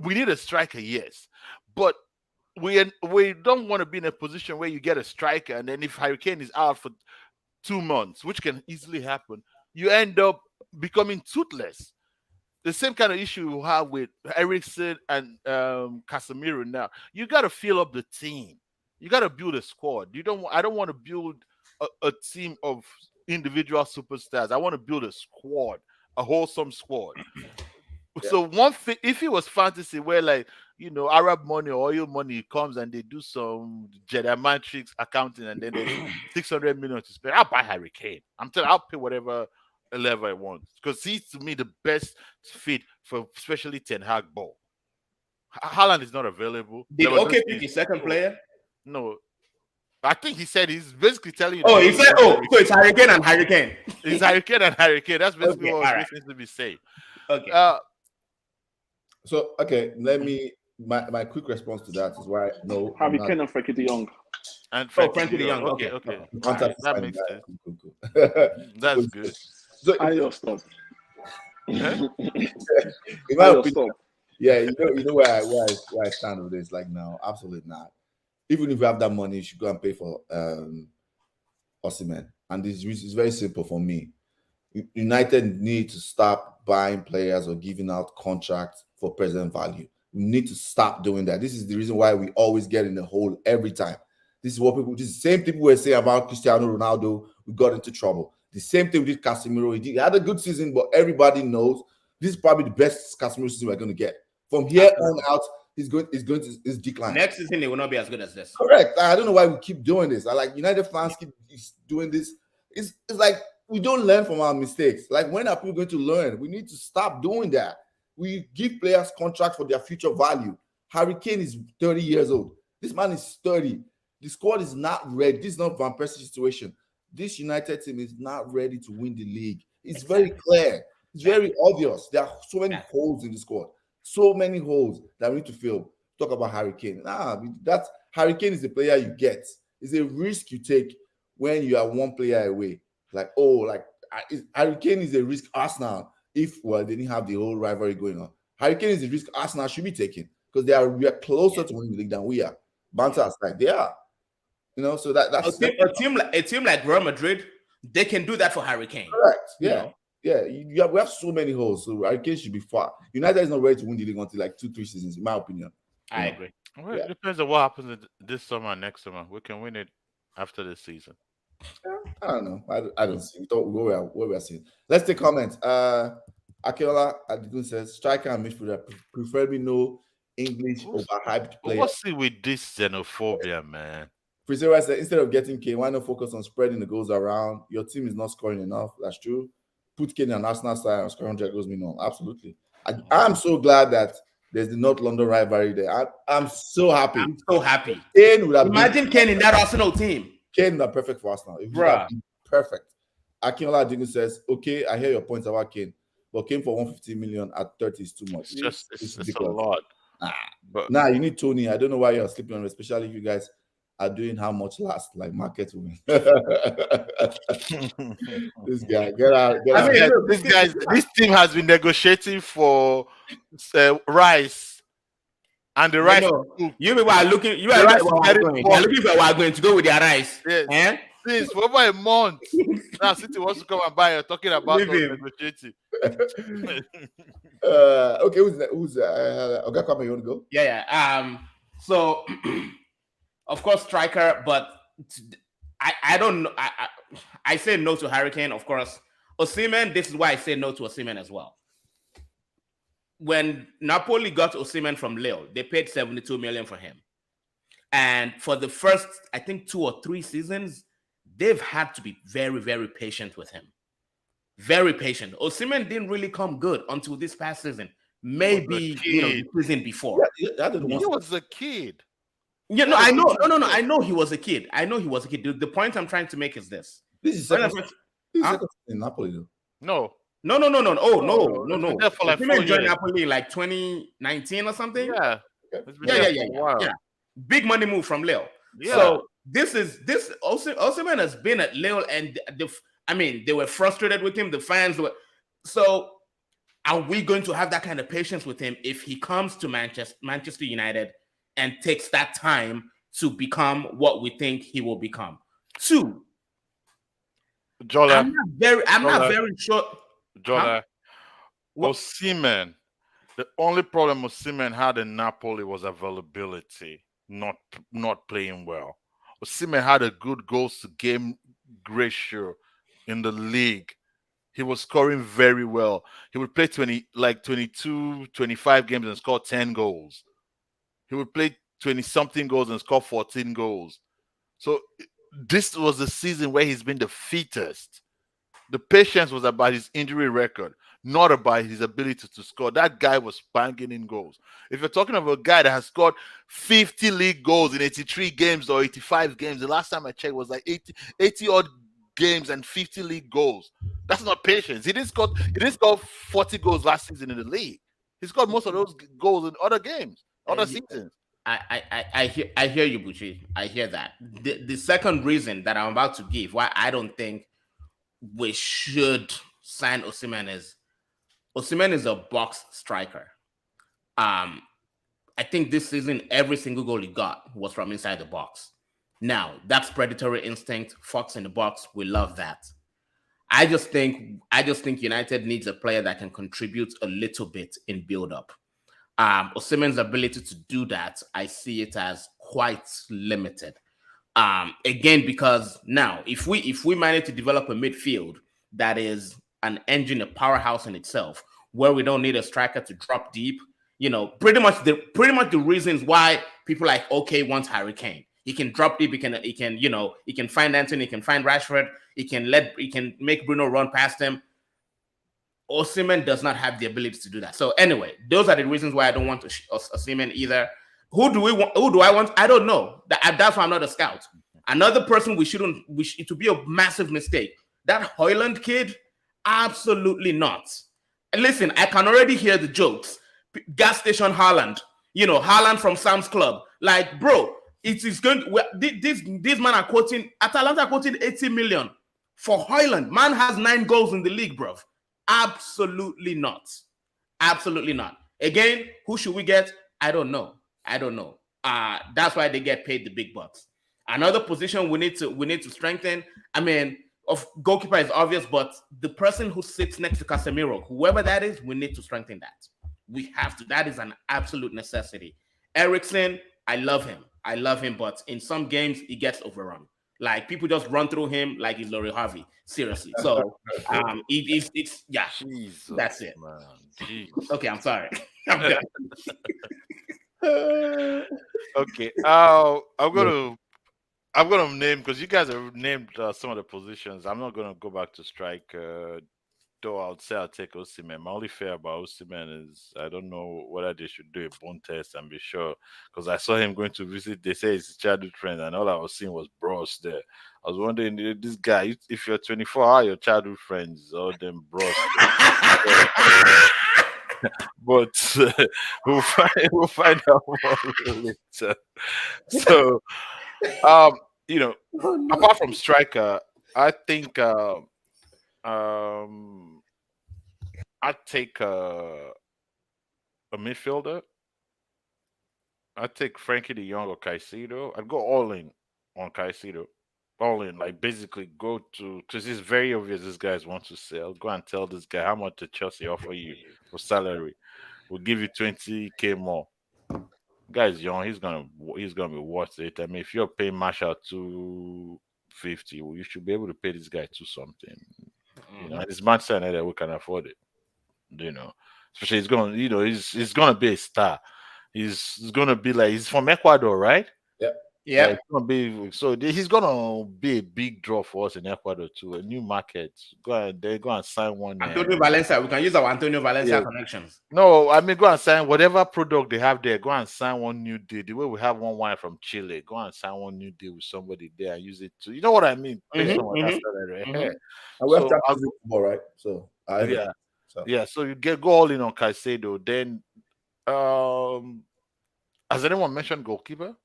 S4: we need a striker, yes. But we don't want to be in a position where you get a striker, and then if Harry Kane is out for 2 months, which can easily happen, you end up becoming toothless. The same kind of issue you have with Eriksen and Casemiro now. You got to fill up the team. You got to build a squad. I don't want to build a team of individual superstars. I want to build a squad, a wholesome squad. Yeah. So if it was fantasy where Arab money or oil money comes and they do some Jedi matrix accounting and then there's 600 million to spend, I'll buy Harry Kane. I'm telling you, I'll pay whatever level I want, because he's to me the best fit for especially Ten Hag ball. Haaland is not available.
S2: Did OK pick his second player?
S4: No, I think he said he's basically telling you.
S2: Oh, he said, so it's Harry Kane and Harry Kane.
S4: It's Harry Kane and Harry Kane. That's basically what was supposed to be saying.
S2: Okay.
S1: Let me. My quick response to that is why no.
S3: Harry Kane and Frankie de Jong.
S4: And Frankie de Jong. Okay. That makes sense. That's good.
S1: So,
S3: I your stop.
S1: In my opinion, yeah, you know where I stand with this. Like, no, absolutely not. Even if you have that money, you should go and pay for Osimhen. And this is very simple for me. United need to stop buying players or giving out contracts for present value. We need to stop doing that. This is the reason why we always get in the hole every time. This is what people, this is the same people were saying about Cristiano Ronaldo. We got into trouble. The same thing with Casemiro. He had a good season, but everybody knows this is probably the best Casemiro season we're going to get. From here on out, he's going to decline.
S2: Next season, it will not be as good as this.
S1: Correct. I don't know why we keep doing this. I like United fans keep doing this. It's like we don't learn from our mistakes. Like, when are people going to learn? We need to stop doing that. We give players contracts for their future value. Harry Kane is 30 years old. This man is 30. The squad is not ready. This is not Van Persie situation. This United team is not ready to win the league. It's very clear. It's very obvious. There are so many holes in the squad. So many holes that we need to fill. Talk about Harry Kane. That's Harry Kane is the player you get. It's a risk you take when you are one player away. Harry Kane is a risk Arsenal if they didn't have the whole rivalry going on. Harry Kane is a risk Arsenal should be taking because we are closer to winning the league than we are. Banter aside, they are. So that's
S2: a team like Real Madrid. They can do that for Harry Kane.
S1: Correct. Yeah. We have so many holes. So Harry Kane should be far. United is not ready to win the league until like 2-3 seasons, in my opinion.
S2: I agree.
S4: Well, it depends on what happens this summer, next summer. We can win it after this season.
S1: I don't know. I don't see. We thought what we are seeing. Let's take comments. Akinola Adigun says striker and midfielder, preferably no English overhyped player.
S4: What's it with this xenophobia, man?
S1: Priscilla said instead of getting Kane, why not focus on spreading the goals around? Your team is not scoring enough. That's true. Put Kane on Arsenal side and score 100 goals minimum. Absolutely. I'm so glad that there's the North London rivalry there. I'm so happy.
S2: I'm so happy.
S1: Kane would have
S2: imagine Kane in that Arsenal team.
S1: Kane would have perfect for Arsenal. It would have been perfect. Akinola Adigun says, okay, I hear your points about Kane, but Kane for 150 million at 30 is too much.
S4: It's a lot.
S1: You need Tony. I don't know why you're sleeping on it, especially if you guys are doing how much last, like market women. This guy, get out.
S4: This team has been negotiating for Rice, and the Rice.
S2: You are looking. You are looking for what going to go with their Rice.
S4: Yes. Since for over a month, now City wants to come and buy. You're talking about negotiating.
S1: Okay, who's Oga Kwame? You want to go?
S2: Yeah. So. Of course, striker, but I don't know. I say no to Harry Kane, of course. Osimhen, this is why I say no to Osimhen as well. When Napoli got Osimhen from Lille, they paid 72 million for him. And for the first, I think 2 or 3 seasons, they've had to be very, very patient with him. Very patient. Osimhen didn't really come good until this past season. Maybe the season before.
S4: He was a kid.
S2: Yeah, no, I know. No. I know he was a kid. The point I'm trying to make is this.
S1: This is in Napoli, though.
S4: No.
S2: Oh, no.
S4: For like
S2: he joined Napoli like 2019 or something.
S4: Yeah.
S2: Yeah. Big money move from Lille.
S4: Yeah.
S2: So this Osimhen has been at Lille, and they were frustrated with him. The fans were. So are we going to have that kind of patience with him if he comes to Manchester United and takes that time to become what we think he will become? 2,
S4: Jola,
S2: I'm not very sure.
S4: Jola, Osimhen, the only problem Osimhen had in Napoli was availability, not playing well. Osimhen had a good goals to game ratio in the league. He was scoring very well. He would play 22, 25 games and score 10 goals. He would play 20-something goals and score 14 goals. So this was the season where he's been the fittest. The patience was about his injury record, not about his ability to score. That guy was banging in goals. If you're talking about a guy that has scored 50 league goals in 83 games or 85 games, the last time I checked was like 80-odd games and 50 league goals. That's not patience. He didn't score 40 goals last season in the league. He scored most of those goals in other games. Other seasons.
S2: I hear you, Buchi. I hear that. The second reason that I'm about to give why I don't think we should sign Osimhen is a box striker. I think this season every single goal he got was from inside the box. Now that's predatory instinct. Fox in the box. We love that. I just think United needs a player that can contribute a little bit in build-up. Osimhen's ability to do that, I see it as quite limited. Again, because now if we manage to develop a midfield that is an engine, a powerhouse in itself, where we don't need a striker to drop deep, pretty much the reasons why people like OK wants Harry Kane. He can drop deep, he can find Anthony, he can find Rashford, he can make Bruno run past him. Osimhen does not have the ability to do that. So anyway, those are the reasons why I don't want Osimhen either. Who do I want? I don't know. That's why I'm not a scout. Another person it would be a massive mistake. That Højlund kid, absolutely not. And listen, I can already hear the jokes. Gas station Haaland, Haaland from Sam's Club. Like, bro, it is going to, this man are quoting, Atalanta quoting 80 million for Højlund. Man has 9 goals in the league, bro. Absolutely not. Absolutely not. Again, who should we get? I don't know. That's why they get paid the big bucks. Another position we need to strengthen. I mean, of goalkeeper is obvious, but the person who sits next to Casemiro, whoever that is, we need to strengthen that. We have to. That is an absolute necessity. Eriksen, I love him, but in some games he gets overrun. Like, people just run through him like he's Laurie Harvey. Seriously. So it's yeah. Jesus, that's it. Man. Okay, I'm sorry. I'm done.
S4: Okay. I'm gonna name, because you guys have named some of the positions. I'm not gonna go back to striker. Though I'll take Osimhen. My only fear about Osimhen is I don't know whether they should do a bone test and be sure, because I saw him going to visit. They say it's a childhood friend, and all I was seeing was bros there. I was wondering, this guy, if you're 24, how are your childhood friends? All them bros. But we'll find out more later. So, apart from striker, I think I'd take a midfielder. I'd take Frankie de Jong or Caicedo. I'd go all in on Caicedo. All in, like, basically go to, because it's very obvious this guy wants to sell. Go and tell this guy how much the Chelsea offer you for salary. We'll give you 20K more. Guy's young. He's gonna be worth it. I mean, if you're paying Marshall 250, you should be able to pay this guy to something. It's Manchester United, we can afford it. Especially he's gonna be a star. He's gonna be like, he's from Ecuador, right?
S2: Yeah.
S4: He's gonna be a big draw for us in Ecuador too. A new market. Go and sign one.
S2: Antonio Valencia. We can use our Antonio Valencia connections.
S4: No, I mean, go and sign whatever product they have there. Go and sign one new deal. The way we have one wine from Chile. Go and sign one new deal with somebody there and use it too. You know what I mean?
S1: And we have football, right? So
S4: So you go all in on Caicedo. Then, has anyone mentioned goalkeeper?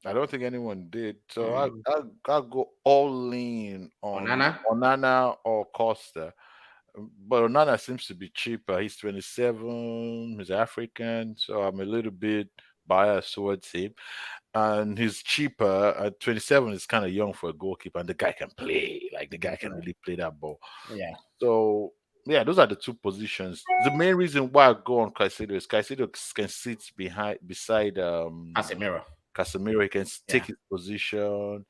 S4: I don't think anyone did. So I'll go all in on Onana or Costa. But Onana seems to be cheaper. He's 27. He's African. So I'm a little bit biased towards him. And he's cheaper. At 27 is kind of young for a goalkeeper. And the guy can play. Like, the guy can really play that ball.
S2: Yeah.
S4: So, yeah, those are the two positions. The main reason why I go on Caicedo is Caicedo can sit beside Casemiro. He can take his position,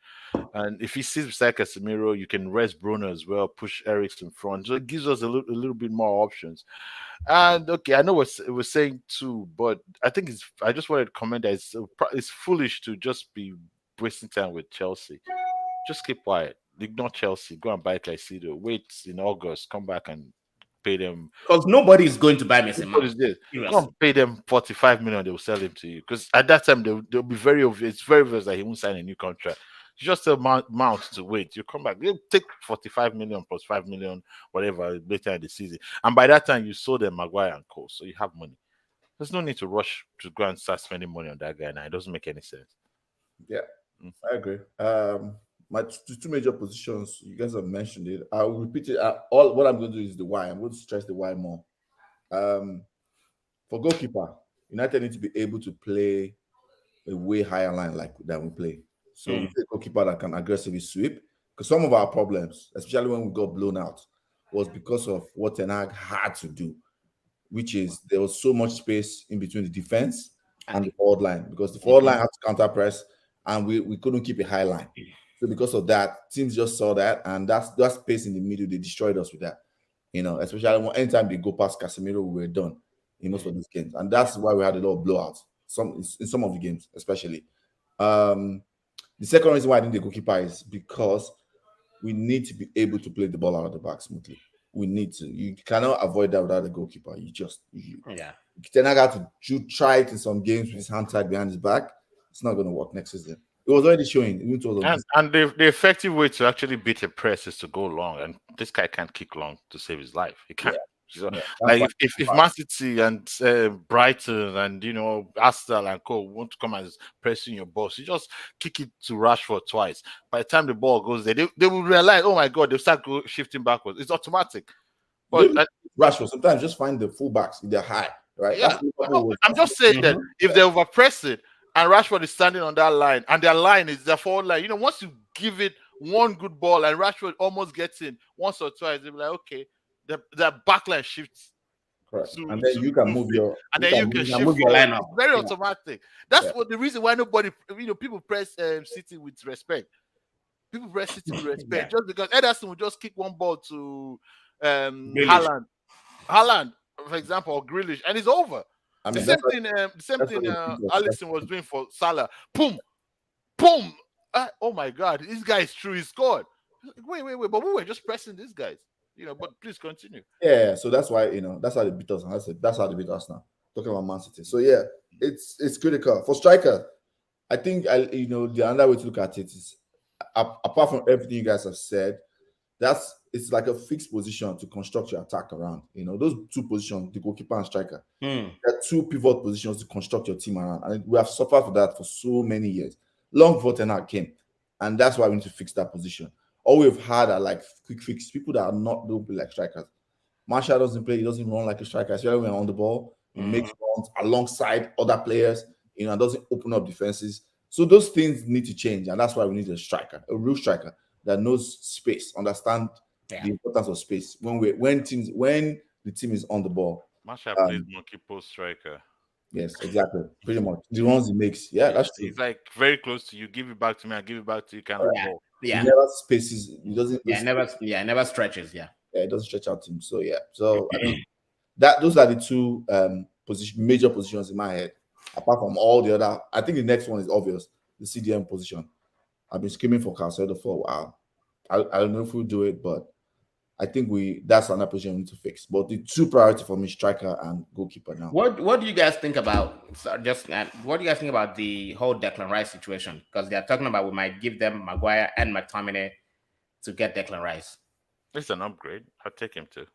S4: and if he sits beside Casemiro, you can rest Bruno as well, push Eriksen in front. So it gives us a little bit more options. And okay, I know what we're saying too, but I think I just wanted to comment that it's foolish to just be wasting time with Chelsea. Just keep quiet. Ignore Chelsea. Go and buy Caicedo. Wait in August. Come back and pay them,
S2: because nobody is going to buy Messi.
S4: Go and pay them 45 million. They will sell him to you, because at that time they'll be very obvious. It's very obvious that he won't sign a new contract. You just tell Mount to wait. You come back. You take 45 million plus 5 million, whatever, later in the season, and by that time you sold them Maguire and Co. So you have money. There's no need to rush to go and start spending money on that guy now. It doesn't make any sense.
S1: Yeah, I agree. My two major positions, you guys have mentioned it. I'll repeat it. All what I'm going to do is the why. I'm going to stress the why more. For goalkeeper, United need to be able to play a way higher line than we play. So we take a goalkeeper that can aggressively sweep. Because some of our problems, especially when we got blown out, was because of what Ten Hag had to do. which is there was so much space in between the defense and the forward line, because the forward line had to counter press, and we couldn't keep a high line. So because of that, teams just saw that, and that space in the middle, they destroyed us with that. Especially anytime they go past Casemiro, we were done in most of these games, and that's why we had a lot of blowouts. In some of the games, especially. The second reason why I think the goalkeeper is because we need to be able to play the ball out of the back smoothly. We need to. You cannot avoid that without a goalkeeper. Tenaga to try it in some games with his hand tied behind his back. It's not going to work next season. It was already showing.
S4: And the effective way to actually beat a press is to go long, and this guy can't kick long to save his life. He can't. Like if Man City and Brighton and Arsenal and co want to come and pressing your boss, you just kick it to Rashford twice. By the time the ball goes there, they will realize, oh my god, they'll start shifting backwards. It's automatic. But
S1: Rashford sometimes just find the fullbacks if they're high, right?
S4: Yeah, I'm just saying that if they overpress it and Rashford is standing on that line and their line is their forward line, once you give it one good ball and Rashford almost gets in once or twice, they'll be like, okay. The backline shifts,
S1: and then you can move your,
S4: and then you can shift your line up. It's very automatic. That's what the reason why nobody, people press City with respect. People press City with respect just because Ederson will just kick one ball to Haaland, for example, or Grealish, and it's over. The same thing Alisson was doing for Salah. Boom. Oh my God, this guy is true. He scored. Wait, but we were just pressing these guys. But please continue.
S1: Yeah, so that's why that's how they beat us. That's how they beat us now. Talking about Man City. So yeah, it's critical for striker. I think the other way to look at it is, apart from everything you guys have said, it's like a fixed position to construct your attack around. Those two positions, the goalkeeper and striker, there are two pivot positions to construct your team around, and we have suffered for that for so many years. Long before Ten Hag came, and that's why we need to fix that position. All we've had are like quick fix people that don't play like strikers. Martial doesn't play; he doesn't run like a striker. Especially when on the ball, he makes runs alongside other players. And doesn't open up defenses. So those things need to change, and that's why we need a striker, a real striker that knows space, understand the importance of space when the team is on the ball.
S4: Martial plays monkey post striker.
S1: Yes, exactly. Pretty much the runs he makes. Yeah, that's true.
S4: He's like very close to you. Give it back to me. I give it back to you. Kind of ball.
S1: Yeah. He never spaces. He doesn't.
S2: Never stretches. Yeah.
S1: Yeah, it doesn't stretch out him. So yeah. So I mean, those are the two major positions in my head. Apart from all the other, I think the next one is obvious. The CDM position. I've been screaming for Caicedo for a while. I don't know if we'll do it, but I think that's another position we need to fix. But the two priority for me, striker and goalkeeper now.
S2: What do you guys think about? What do you guys think about the whole Declan Rice situation? Because they're talking about we might give them Maguire and McTominay to get Declan Rice.
S4: It's an upgrade. I'll take him too.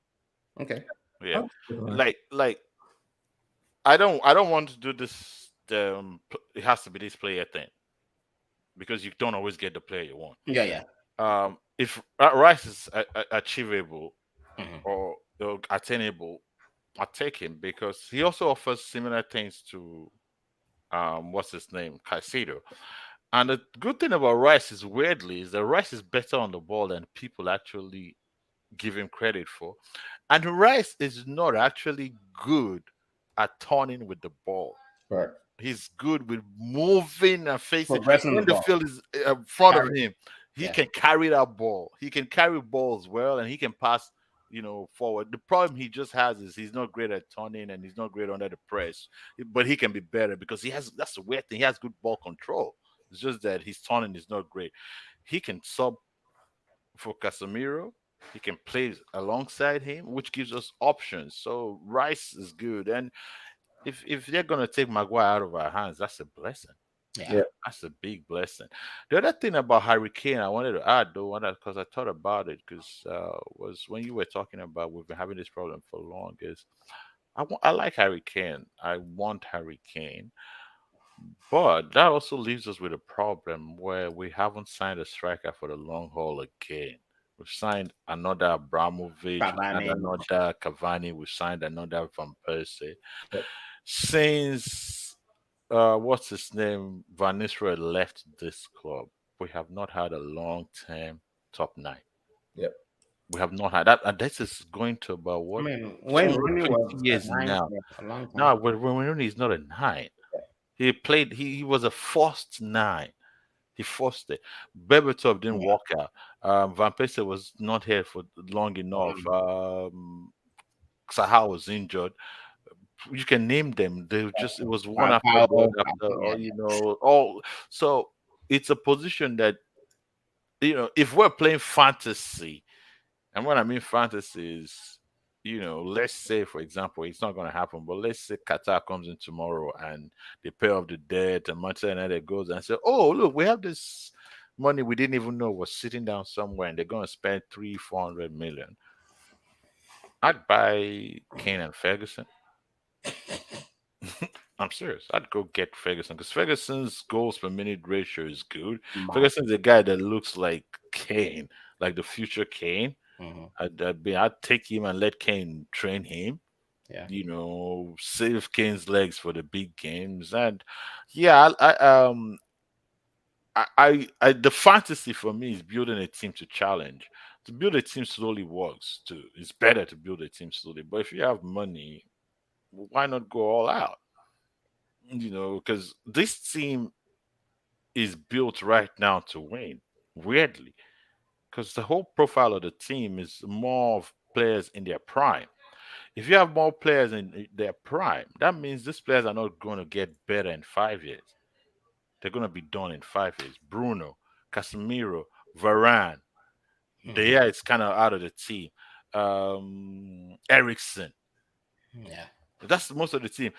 S2: Okay.
S4: Yeah. Like I don't want to do this. It has to be this player thing because you don't always get the player you want.
S2: Yeah.
S4: If Rice is achievable or attainable, I'll take him because he also offers similar things to what's his name, Caicedo. And the good thing about Rice is that Rice is better on the ball than people actually give him credit for. And Rice is not actually good at turning with the ball.
S1: Right.
S4: He's good with moving and facing. When the field is in front of him, he can carry that ball. He can carry balls well, and he can pass, forward. The problem he just has is he's not great at turning, and he's not great under the press. But he can be better because that's the weird thing. He has good ball control. It's just that his turning is not great. He can sub for Casemiro. He can play alongside him, which gives us options. So Rice is good. And if they're going to take Maguire out of our hands, that's a blessing.
S2: Yeah.
S4: That's a big blessing. The other thing about Harry Kane I wanted to add, though, because I thought about it, was when you were talking about we've been having this problem for long, is I like Harry Kane. I want Harry Kane. But that also leaves us with a problem where we haven't signed a striker for the long haul again. We've signed another Abramovich, another Cavani. We've signed another Van Persie.
S1: Yep.
S4: Since what's his name, Van Nistelrooy left this club, we have not had a long-term top 9.
S1: Yep.
S4: We have not had that, and this is going to about
S2: I
S4: what
S2: mean, when
S4: 20,
S2: Rooney
S4: 20
S2: was
S4: years
S2: at 9
S4: now.
S2: for a long time.
S4: No, when Rooney is not a 9. He played. He was a forced 9. He forced it. Berbatov didn't walk out. Van Persie was not here for long enough. Saha was injured. You can name them. They just it was one after the other after, or all. So it's a position that if we're playing fantasy, and what I mean fantasy is, let's say, for example, it's not going to happen, but let's say Qatar comes in tomorrow and they pay off the debt, and Manchester United goes and say, "Oh, look, we have this money we didn't even know was sitting down somewhere, and they're going to spend 300-400 million." I'd buy Kane and Ferguson. I'm serious. I'd go get Ferguson because Ferguson's goals per minute ratio is good. Ferguson's a guy that looks like Kane, like the future Kane. I'd take him and let Kane train him.
S2: Yeah.
S4: Save Kane's legs for the big games. And yeah, the fantasy for me is building a team to challenge. To build a team slowly works too. It's better to build a team slowly. But if you have money, why not go all out? Because this team is built right now to win, weirdly. Because the whole profile of the team is more of players in their prime. If you have more players in their prime, that means these players are not going to get better in 5 years. They're going to be done in 5 years. Bruno, Casemiro, Varane. De Gea is kind of out of the team. Eriksen.
S2: Yeah.
S4: That's most of the team.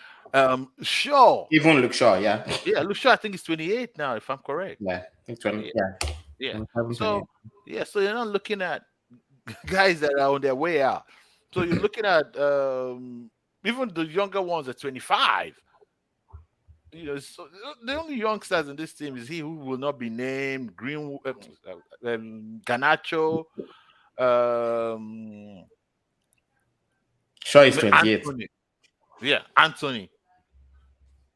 S4: Shaw.
S2: Even Luke Shaw, yeah.
S4: Yeah, Luke Shaw, I think he's 28 now, if I'm correct.
S2: Yeah. I think 20, yeah.
S4: Yeah. So you're not looking at guys that are on their way out. So you're looking at even the younger ones at 25. So the only youngsters in this team is he who will not be named, Garnacho.
S2: Shaw is 28.
S4: Anthony. Yeah, Anthony.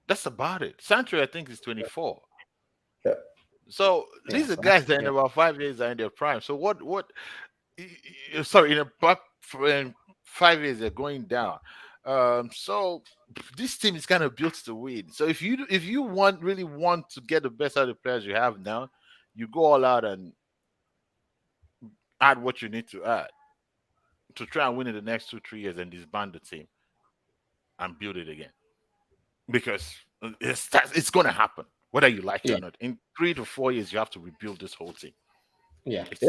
S4: That's about it. Sancho, I think, is 24.
S1: Yeah.
S4: So these are guys that in about 5 years are in their prime. So what? Sorry, in 5 years they're going down. So this team is kind of built to win. So if you really want to get the best out of the players you have now, you go all out and add what you need to add to try and win in the next 2-3 years and disband the team and build it again. Because it's going to happen, whether you like it or not. In 3 to 4 years, you have to rebuild this whole team.
S2: Yeah,
S4: it's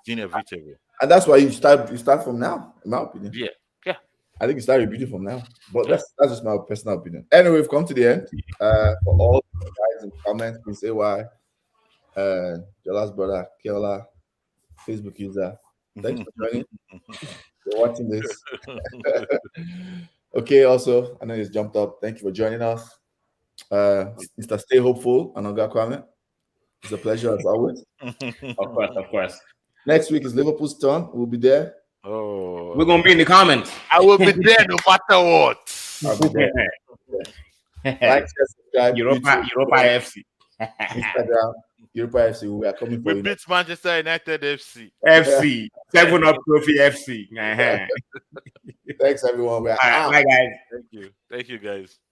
S4: inevitable.
S1: And that's why you start from now, in my opinion.
S4: Yeah.
S1: I think you start rebuilding from now. But that's just my personal opinion. Anyway, we've come to the end. For all the guys in the comments, please say why. Jola's brother, Keola, Facebook user. Thanks for joining. For watching this. Okay, also, I know he's jumped up. Thank you for joining us. Mr. Stay Hopeful, Anoga Kwame. It's a pleasure as always.
S2: Of course. Next week is Liverpool's turn. We'll be there.
S4: Oh,
S2: we're gonna be in the comments.
S4: I will be there no matter what.
S1: I'll be there. Like, subscribe.
S2: Europa FC.
S1: Instagram, Europa FC. We are coming for
S4: we
S1: you.
S4: beat Manchester United FC.
S2: 7-Up Trophy FC.
S1: Thanks, everyone.
S2: Bye, guys.
S4: Thank you, guys.